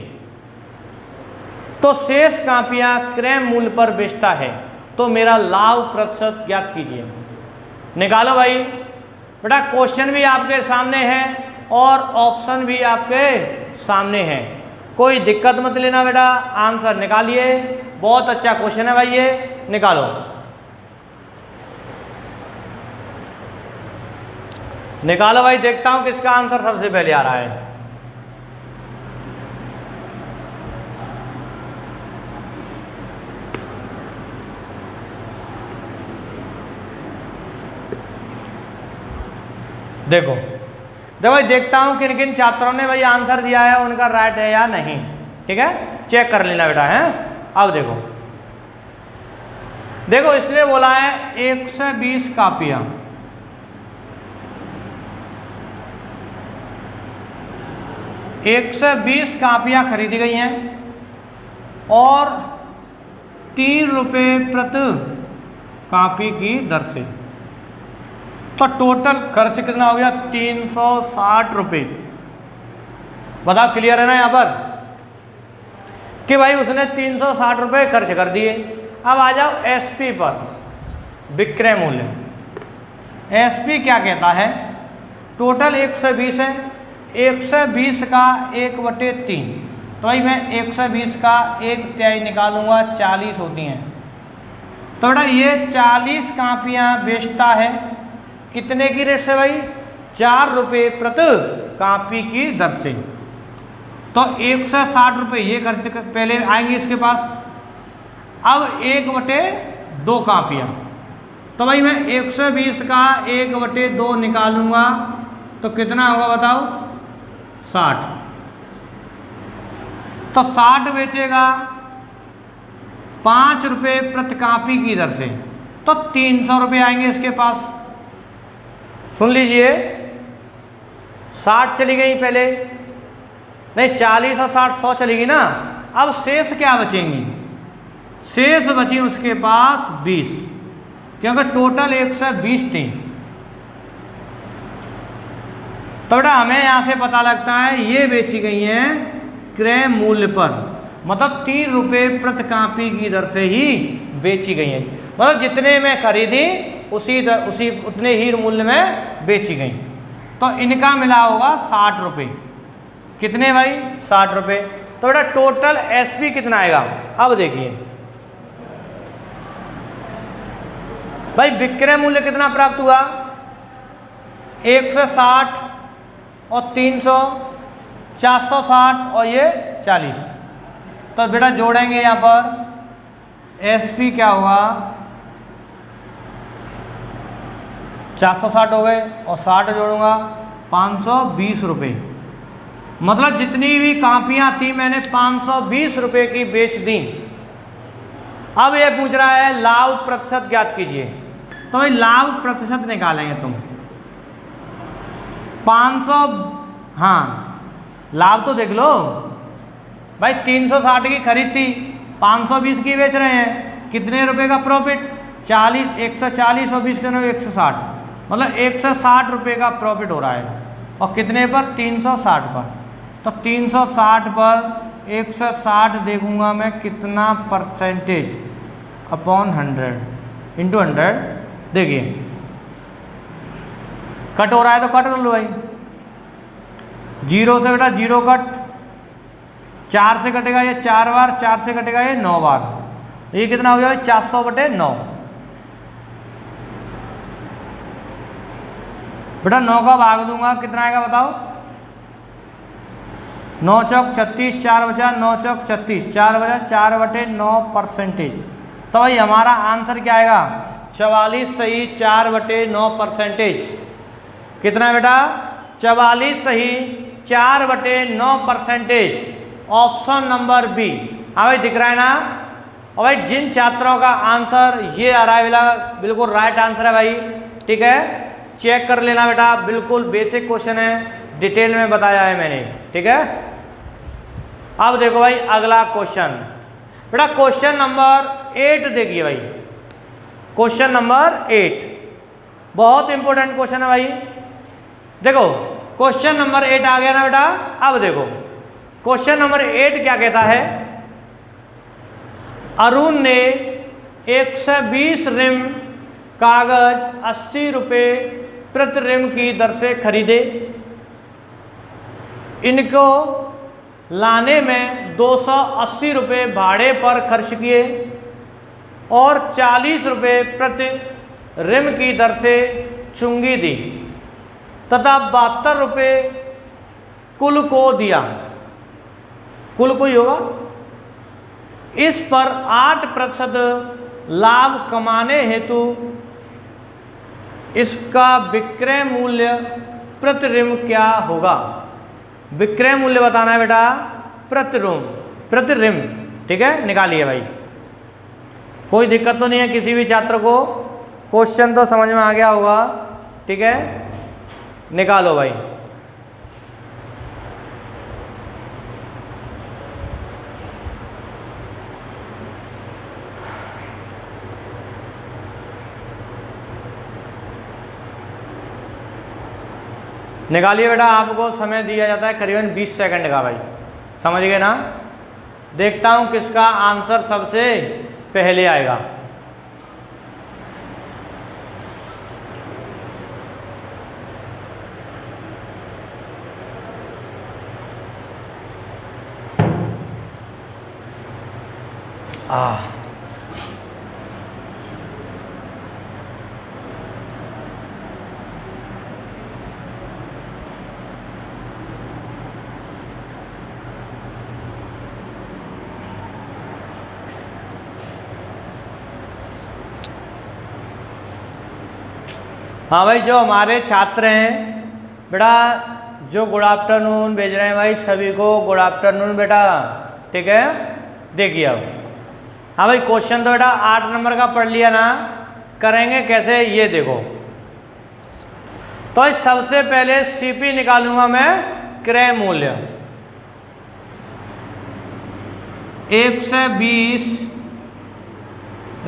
तो शेष कापियाँ क्रय मूल्य पर बेचता है, तो मेरा लाभ प्रतिशत ज्ञात कीजिए। निकालो भाई बेटा, क्वेश्चन भी आपके सामने है और ऑप्शन भी आपके सामने है, कोई दिक्कत मत लेना बेटा, आंसर निकालिए। बहुत अच्छा क्वेश्चन है भाई, ये निकालो। निकालो भाई, देखता हूं किसका आंसर सबसे पहले आ रहा है। देखो भाई, देखता हूं किन किन छात्रों ने भाई आंसर दिया है, उनका राइट है या नहीं। ठीक है, चेक कर लेना बेटा है। अब देखो इसने बोला है 120 कापियां, ₹120 कापियां खरीदी गई हैं और 3 रुपये प्रति कापी की दर से, तो टोटल खर्च कितना हो गया? 360 रुपये। बताओ क्लियर है ना यहाँ पर कि भाई उसने 360 रुपये खर्च कर दिए। अब आ जाओ एसपी पर, विक्रय मूल्य। एसपी क्या कहता है? टोटल 120 है, 120 का 1/3, तो भाई मैं 120 का 1/3 निकालूंगा, 40 होती हैं। तो बेटा ये 40 कापियाँ बेचता है, कितने की रेट से भाई? 4 रुपये प्रति कापी की दर से, तो 160 रुपये ये खर्च पहले आएंगे इसके पास। अब 1/2 कापियाँ, तो भाई मैं 120 का 1/2 निकालूंगा, तो कितना होगा बताओ? 60। तो 60 बेचेगा 5 रुपये प्रति कापी की दर से, तो 300 रुपये आएंगे इसके पास। सुन लीजिए, 60 चली गई पहले, नहीं 40 और 60 100 चलेगी ना। अब शेष क्या बचेंगी? शेष बची उसके पास 20, क्योंकि टोटल 120 थी। तो बेटा हमें यहाँ से पता लगता है ये बेची गई हैं क्रय मूल्य पर, मतलब 3 रुपये प्रति कापी की दर से ही बेची गई हैं, मतलब जितने में खरीदी उसी उतने ही मूल्य में बेची गई। तो इनका मिला होगा 60 रुपये। कितने भाई? 60 रुपये। तो बेटा टोटल एसपी कितना आएगा? अब देखिए भाई विक्रय मूल्य कितना प्राप्त हुआ? 160 और 300, 460 और ये 40। तो बेटा जोड़ेंगे यहाँ पर, एसपी क्या होगा? 460 हो गए और 60 जोड़ूंगा 520 रुपये, मतलब जितनी भी कापियाँ थी मैंने 520 रुपये की बेच दी। अब ये पूछ रहा है लाभ प्रतिशत ज्ञात कीजिए, तो भाई लाभ प्रतिशत निकालेंगे तुम 500। हाँ लाभ तो देख लो भाई, 360 की खरीद थी, 520 की बेच रहे हैं, कितने रुपए का प्रॉफिट? 40, 140 और 20 के 160, मतलब 160 रुपये का प्रॉफिट हो रहा है। और कितने पर? 360 पर। तो 360 पर 160 देखूंगा मैं कितना परसेंटेज अपॉन 100 इंटू 100। देखिए कट हो रहा है तो कट कर लो भाई, 0 से बेटा 0 कट, 4 से कटेगा ये 4 बार, 4 से कटेगा ये 9 बार, ये कितना हो गया? 400/9। बेटा 9 का भाग दूंगा कितना आएगा बताओ? 9 चौक 36, 4 बचा 9 चौक 36, 4 बचा 4/9%। तो भाई हमारा आंसर क्या आएगा? 44 सही 4/9%। कितना बेटा? 44 सही 4/9%। Option number B. हाँ भाई दिख रहा है ना? और भाई जिन छात्रों का आंसर ये आ रहा है बिल्कुल राइट आंसर है भाई, ठीक है, चेक कर लेना बेटा, बिल्कुल बेसिक क्वेश्चन है, डिटेल में बताया है मैंने, ठीक है। अब देखो भाई अगला क्वेश्चन, बेटा क्वेश्चन नंबर 8 देखिए भाई, क्वेश्चन नंबर 8 बहुत इंपॉर्टेंट क्वेश्चन है भाई। देखो क्वेश्चन नंबर 8 आ गया ना बेटा। अब देखो क्वेश्चन नंबर 8 क्या कहता है? अरुण ने 120 रिम कागज 80 रुपये प्रति रिम की दर से खरीदे। इनको लाने में 280 रुपये भाड़े पर खर्च किए और 40 रुपये प्रति रिम की दर से चुंगी दी तथा 72 रुपये कुल को दिया। कुल को ही होगा। इस पर 8% लाभ कमाने हेतु इसका विक्रय मूल्य प्रति रिम क्या होगा? विक्रय मूल्य बताना है बेटा प्रति रिम, ठीक है, निकालिए भाई। कोई दिक्कत तो नहीं है किसी भी छात्र को, क्वेश्चन तो समझ में आ गया होगा, ठीक है, निकालो भाई। निकालिए बेटा, आपको समय दिया जाता है करीबन 20 सेकंड का भाई, समझ गए ना। देखता हूं किसका आंसर सबसे पहले आएगा। हाँ भाई, जो हमारे छात्र हैं बेटा, जो गुड आफ्टरनून भेज रहे हैं भाई, सभी को गुड आफ्टरनून बेटा, ठीक है। देखिए अब, हाँ भाई क्वेश्चन तो बेटा 8 नंबर का पढ़ लिया ना, करेंगे कैसे ये देखो। तो सबसे पहले सीपी निकालूंगा मैं, क्रय मूल्य 120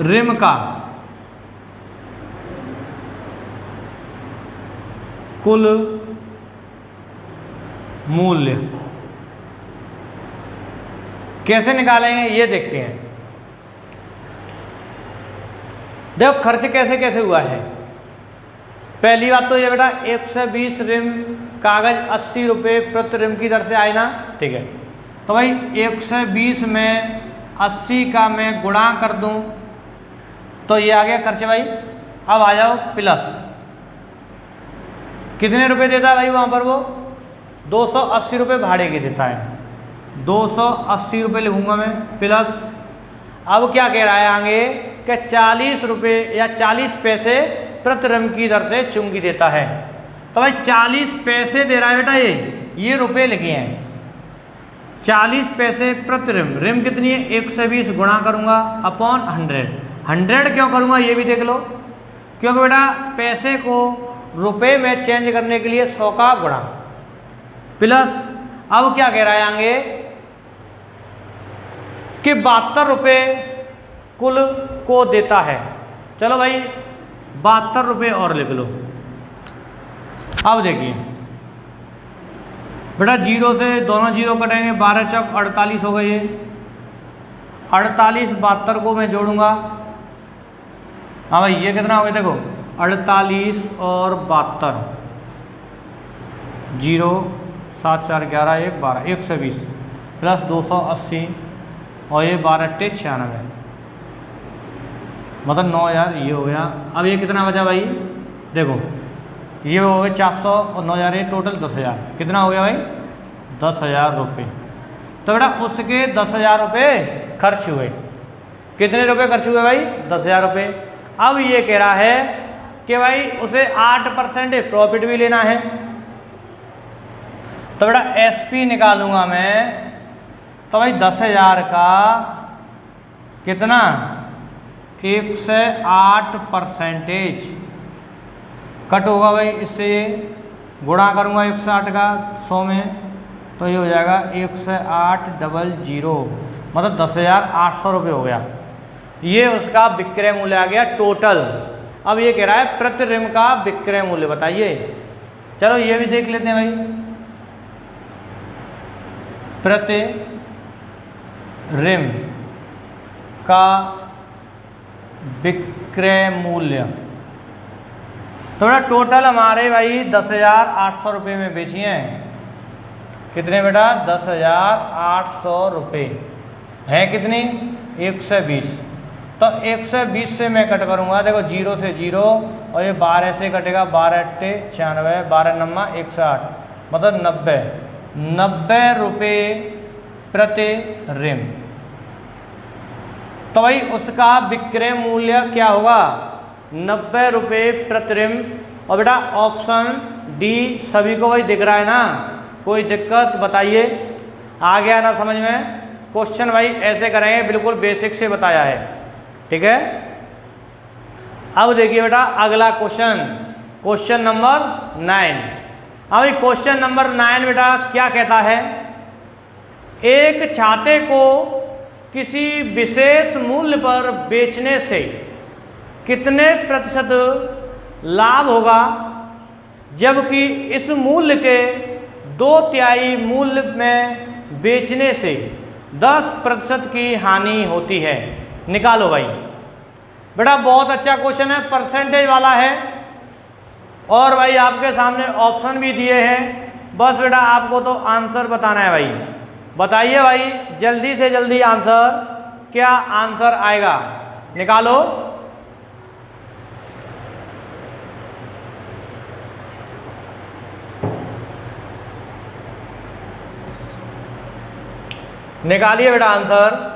रिम का कुल मूल्य कैसे निकालेंगे ये देखते हैं। देखो खर्च कैसे कैसे हुआ है। पहली बात तो ये बेटा 120 रिम कागज 80 रुपये प्रति रिम की दर से आए ना, ठीक है। तो भाई 120 में 80 का मैं गुणा कर दूं तो ये आ गया खर्च भाई। अब आ जाओ प्लस, कितने रुपए देता है भाई वहाँ पर वो? 280 रुपये भाड़े की देता है, 280 रुपये लिखूंगा मैं, प्लस अब क्या कह रहा है आगे कि 40 रुपये या 40 पैसे प्रति रिम की दर से चुंगी देता है। तो भाई 40 पैसे दे रहा है बेटा, ये रुपये लिखे हैं, 40 पैसे प्रति रिम। रिम कितनी है? 120 गुणा करूंगा अपॉन 100। 100 क्यों करूंगा ये भी देख लो, क्योंकि बेटा पैसे को रुपए में चेंज करने के लिए 100 का गुणा, प्लस अब क्या कह रहा है आगे कि 72 रुपये कुल को देता है। चलो भाई 72 रुपये और लिख लो। अब देखिए बेटा, जीरो से दोनों जीरो कटेंगे, 12 चौक 48 हो गए। ये 48 72 को मैं जोड़ूंगा। हाँ भाई ये कितना हो गया? देखो 48 और 72, 0 7 4 11 1 12, 120 प्लस 280 और ये 12 8 96, मतलब 9000 ये हो गया। अब ये कितना बचा भाई? देखो ये हो गया 400 और 9000, ये टोटल 10,000। कितना हो गया भाई? 10,000 रुपये। तो बेटा उसके 10,000 रुपये खर्च हुए। कितने रुपए खर्च हुए भाई? 10,000 रुपये। अब ये कह रहा है कि भाई उसे 8% प्रॉफिट भी लेना है। तो बेटा एसपी निकालूंगा मैं, तो भाई 10,000 का कितना 108% कट होगा भाई, इससे ये गुणा करूंगा 108 का 100 में, तो ये हो जाएगा 108,000, मतलब 10,800 रुपये हो गया। ये उसका विक्रय मूल्य आ गया टोटल। अब ये कह रहा है प्रति ऋण का विक्रय मूल्य बताइए। चलो ये भी देख लेते हैं भाई। प्रति ऋण का विक्रय मूल्य, तो बेटा टोटल हमारे भाई 10,800 रुपये में बेची हैं। कितने बेटा? 10,800 रुपये है। कितनी? 120। तो 120 से मैं कट करूँगा, देखो 0 से 0 और ये 12 से कटेगा, 12 अट्ठे 96, 12 नम्मा 108, मतलब 90 रुपये प्रति ऋण। तो भाई उसका विक्रय मूल्य क्या होगा? 90 रुपये प्रति ऋण। और बेटा ऑप्शन डी सभी को भाई दिख रहा है ना? कोई दिक्कत बताइए? आ गया ना समझ में? क्वेश्चन भाई ऐसे करेंगे, बिल्कुल बेसिक से बताया है, ठीक है। अब देखिए बेटा अगला क्वेश्चन, क्वेश्चन नंबर 9। अब क्वेश्चन नंबर 9 बेटा क्या कहता है? एक छाते को किसी विशेष मूल्य पर बेचने से कितने प्रतिशत लाभ होगा, जबकि इस मूल्य के 2/3 मूल्य में बेचने से 10% की हानि होती है। निकालो भाई। बेटा बहुत अच्छा क्वेश्चन है, परसेंटेज वाला है, और भाई आपके सामने ऑप्शन भी दिए हैं। बस बेटा आपको तो आंसर बताना है भाई। बताइए भाई जल्दी से जल्दी आंसर, क्या आंसर आएगा? निकालो। निकालिए बेटा आंसर।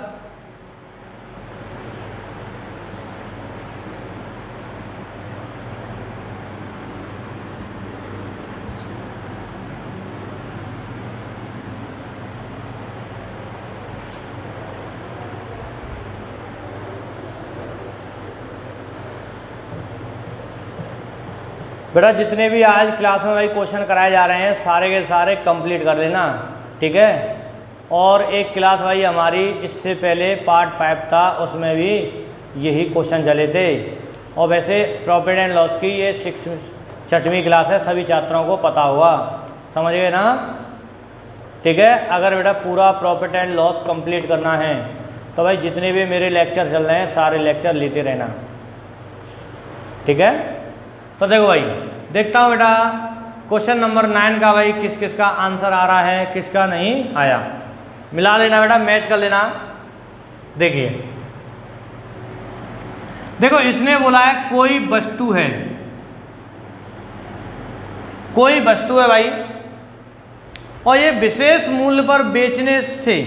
बेटा जितने भी आज क्लास में भाई क्वेश्चन कराए जा रहे हैं सारे के सारे कंप्लीट कर लेना, ठीक है। और एक क्लास भाई हमारी इससे पहले पार्ट 5 था, उसमें भी यही क्वेश्चन चले थे। और वैसे प्रॉफिट एंड लॉस की ये 6वीं क्लास है, सभी छात्रों को पता होगा, समझ गए ना? ठीक है। अगर बेटा पूरा प्रॉफिट एंड लॉस कंप्लीट करना है तो भाई जितने भी मेरे लेक्चर चल रहे हैं सारे लेक्चर लेते रहना, ठीक है। तो देखो भाई देखता हूँ बेटा क्वेश्चन नंबर 9 का भाई किस किस का आंसर आ रहा है, किसका नहीं आया। मिला लेना बेटा, मैच कर लेना। देखिए देखो इसने बोला है कोई वस्तु है, कोई वस्तु है भाई, और ये विशेष मूल्य पर बेचने से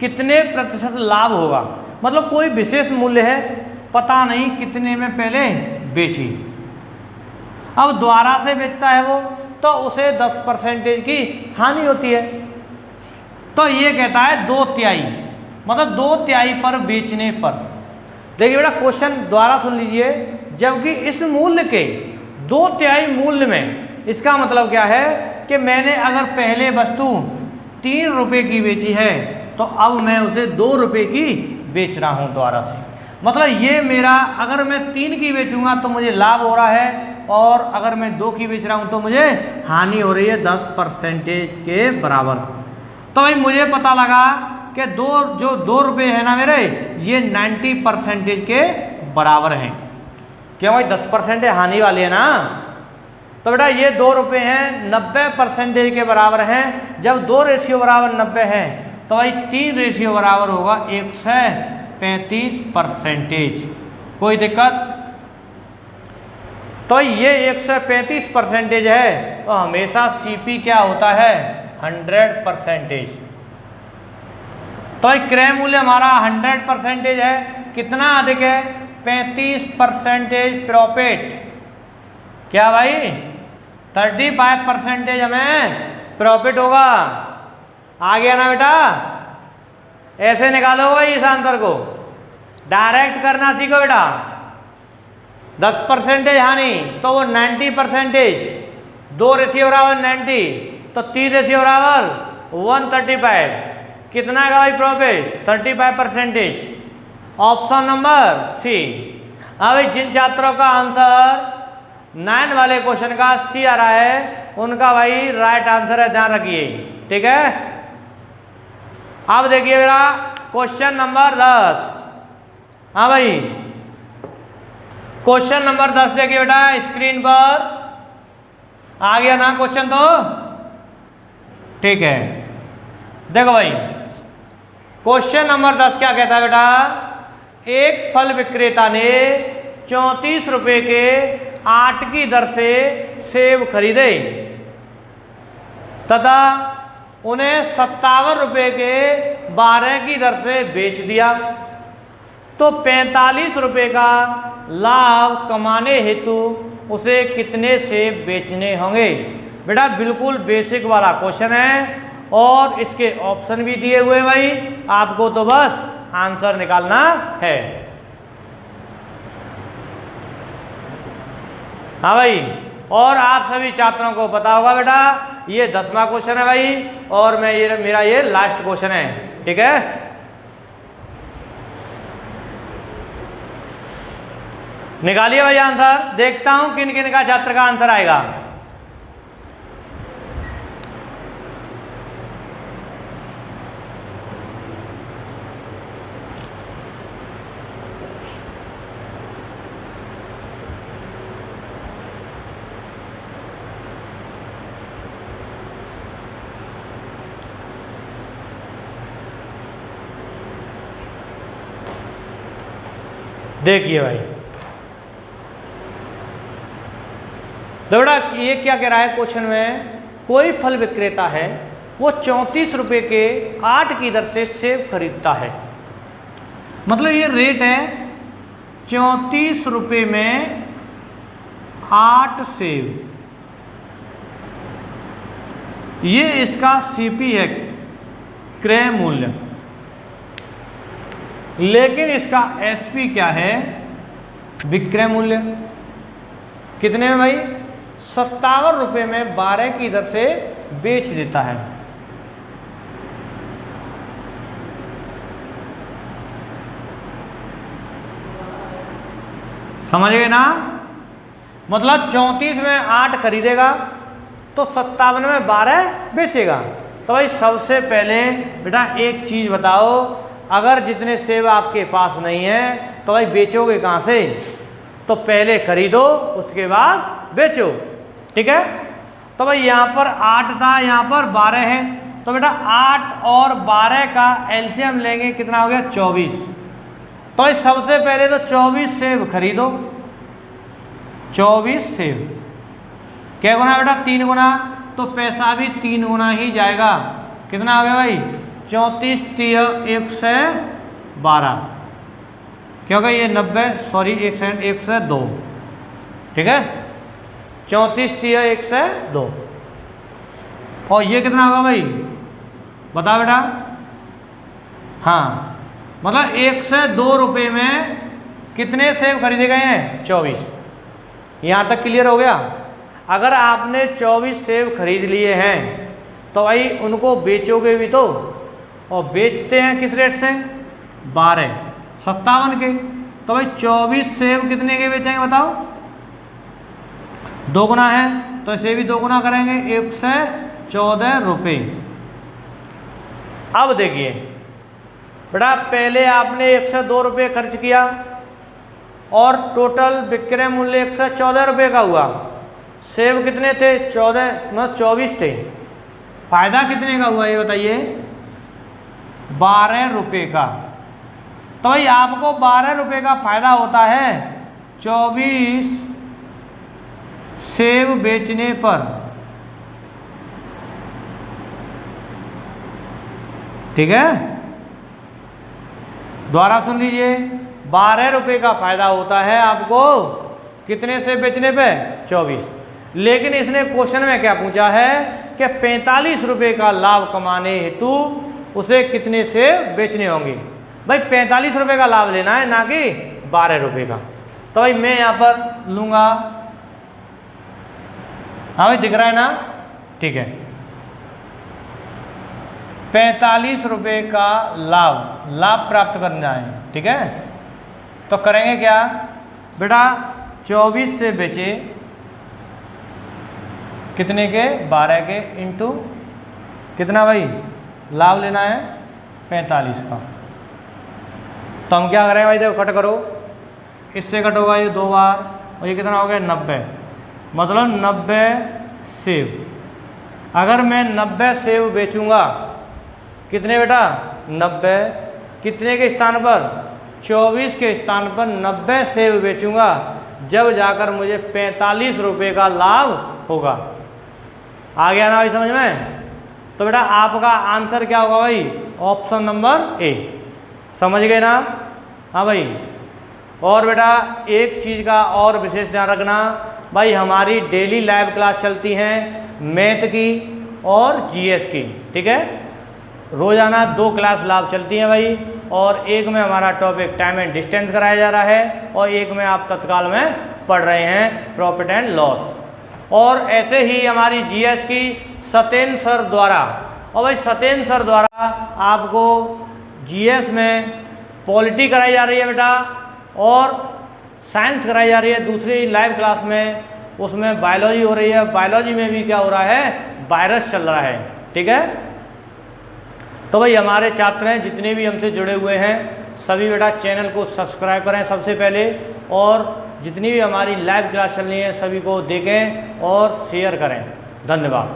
कितने प्रतिशत लाभ होगा। मतलब कोई विशेष मूल्य है, पता नहीं कितने में पहले बेची, अब दोबारा से बेचता है वो, तो उसे 10% की हानि होती है। तो ये कहता है 2/3, मतलब 2/3 पर बेचने पर। देखिए बेटा क्वेश्चन दोबारा सुन लीजिए, जबकि इस मूल्य के 2/3 मूल्य में, इसका मतलब क्या है कि मैंने अगर पहले वस्तु 3 रुपये की बेची है तो अब मैं उसे 2 रुपये की बेच रहा हूँ दोबारा से। मतलब ये मेरा, अगर मैं 3 की बेचूंगा तो मुझे लाभ हो रहा है, और अगर मैं 2 की बेच रहा हूँ तो मुझे हानि हो रही है 10% के बराबर। तो भाई मुझे पता लगा कि 2 रुपये है ना मेरे, ये 90% के बराबर हैं। क्यों भाई 10% हानि वाले है ना। तो बेटा ये 2 रुपये हैं, 90% के बराबर हैं। जब 2 रेशियो बराबर 90 है तो भाई 3 रेशियो बराबर होगा 135%। कोई दिक्कत? तो ये 135% है, तो हमेशा सीपी क्या होता है, 100%। तो भाई क्रय मूल्य हमारा 100% है, कितना अधिक है? 35% प्रॉफिट। क्या भाई? 35% हमें प्रॉफिट होगा। आ गया ना बेटा? ऐसे निकालो भाई इस आंसर को, डायरेक्ट करना सीखो बेटा। 10% हानि तो वो 90%, 2 रेशियो बराबर 90 तो 3 रेशियो बराबर 135। कितना का भाई प्रॉफिट? 35%। ऑप्शन नंबर सी। अब जिन छात्रों का आंसर 9 वाले क्वेश्चन का सी आ रहा है उनका भाई राइट आंसर है, ध्यान रखिए, ठीक है। अब देखिए मेरा क्वेश्चन नंबर 10। हाँ भाई क्वेश्चन नंबर 10 देखिए बेटा स्क्रीन पर आ गया ना क्वेश्चन? तो ठीक है, देखो भाई क्वेश्चन नंबर 10 क्या कहता है बेटा? एक फल विक्रेता ने 34 रुपए के 8 की दर से सेब खरीदे तथा उन्हें 57 रुपए के 12 की दर से बेच दिया, तो 45 रुपए का लाभ कमाने हेतु उसे कितने सेब बेचने होंगे? बेटा बिल्कुल बेसिक वाला क्वेश्चन है और इसके ऑप्शन भी दिए हुए भाई, आपको तो बस आंसर निकालना है। हाँ भाई, और आप सभी छात्रों को पता होगा बेटा ये 10वां क्वेश्चन है भाई, और मेरा ये लास्ट क्वेश्चन है, ठीक है। निकालिए भाई आंसर, देखता हूं किन किन का छात्र का आंसर आएगा। देखिए भाई तो बेटा ये क्या कह रहा है क्वेश्चन में? कोई फल विक्रेता है वो 34 रुपए के 8 की दर से सेब खरीदता है, मतलब ये रेट है 34 रुपए में 8 सेब, ये इसका सीपी है क्रय मूल्य, लेकिन इसका एसपी क्या है? विक्रय मूल्य। कितने में भाई? 57 रुपए में 12 की दर से बेच देता है। समझ गए ना? मतलब 34 में 8 खरीदेगा तो 57 में 12 बेचेगा। तो भाई सबसे पहले बेटा एक चीज बताओ, अगर जितने सेब आपके पास नहीं है तो भाई बेचोगे कहाँ से? तो पहले खरीदो उसके बाद बेचो, ठीक है। तो भाई यहाँ पर 8 था, यहाँ पर 12 है, तो बेटा 8 और 12 का एलसीएम लेंगे, कितना हो गया? 24। तो भाई सबसे पहले तो 24 सेब खरीदो, 24 सेब क्या गुना बेटा? 3 गुना, तो पैसा भी 3 गुना ही जाएगा। कितना हो गया भाई? 34 3 112, क्या होगा ये 90, सॉरी 102, ठीक है। 34 3 102, और ये कितना होगा भाई? बताओ बेटा। हाँ मतलब 102 रुपये में कितने सेब खरीदे गए हैं? 24। यहाँ तक क्लियर हो गया? अगर आपने 24 सेब खरीद लिए हैं तो भाई उनको बेचोगे भी तो, और बेचते हैं किस रेट से? 12 57 के, तो भाई 24 सेब कितने के बेचेंगे बताओ? 2 गुना है तो इसे भी 2 गुना करेंगे, 114 रुपये। अब देखिए बेटा पहले आपने 102 रुपये खर्च किया और टोटल विक्रय मूल्य 114 रुपये का हुआ। सेब कितने थे? 24 थे। फायदा कितने का हुआ ये बताइए? 12 रुपये का। तो भाई आपको 12 रुपये का फायदा होता है 24 सेब बेचने पर। ठीक है, दोबारा सुन लीजिए। 12 रुपये का फायदा होता है आपको कितने से बेचने पे? 24। लेकिन इसने क्वेश्चन में क्या पूछा है कि 45 रुपये का लाभ कमाने हेतु उसे कितने से बेचने होंगे। भाई 45 रुपये का लाभ लेना है, ना कि 12 रुपये का। तो भाई मैं यहाँ पर लूँगा, हाँ भाई दिख रहा है ना, ठीक है। 45 रुपये का लाभ प्राप्त करना है, ठीक है। तो करेंगे क्या बेटा, 24 से बेचे कितने के? 12 के, इंटू कितना भाई लाभ लेना है? 45 का। तो हम क्या करेंगे भाई, देखो कट करो, इससे कट होगा ये 2 बार, और ये कितना हो गया? 90। मतलब 90 सेव। अगर मैं 90 सेव बेचूंगा, कितने बेटा? 90। कितने के स्थान पर? 24 के स्थान पर 90 सेव बेचूंगा, जब जाकर मुझे 45 रुपये का लाभ होगा। आ गया ना भाई समझ में? तो बेटा आपका आंसर क्या होगा भाई? Option number A. समझ गए ना? हाँ भाई। और बेटा एक चीज़ का और विशेष ध्यान रखना भाई, हमारी डेली लैब क्लास चलती हैं मैथ की और जीएस की, ठीक है। रोजाना 2 क्लास लैब चलती हैं भाई, और एक में हमारा टॉपिक टाइम एंड डिस्टेंस कराया जा रहा है, और एक में आप तत्काल में पढ़ रहे हैं प्रॉफिट एंड लॉस। और ऐसे ही हमारी जीएस की सत्येंद्र सर द्वारा, और भाई सत्येंद्र सर द्वारा आपको जीएस में पॉलिटी कराई जा रही है बेटा, और साइंस कराई जा रही है दूसरी लाइव क्लास में, उसमें बायोलॉजी हो रही है। बायोलॉजी में भी क्या हो रहा है? वायरस चल रहा है, ठीक है। तो भाई हमारे छात्र हैं जितने भी हमसे जुड़े हुए हैं, सभी बेटा चैनल को सब्सक्राइब करें सबसे पहले, और जितनी भी हमारी लाइव क्लास चल रही है सभी को देखें और शेयर करें। धन्यवाद।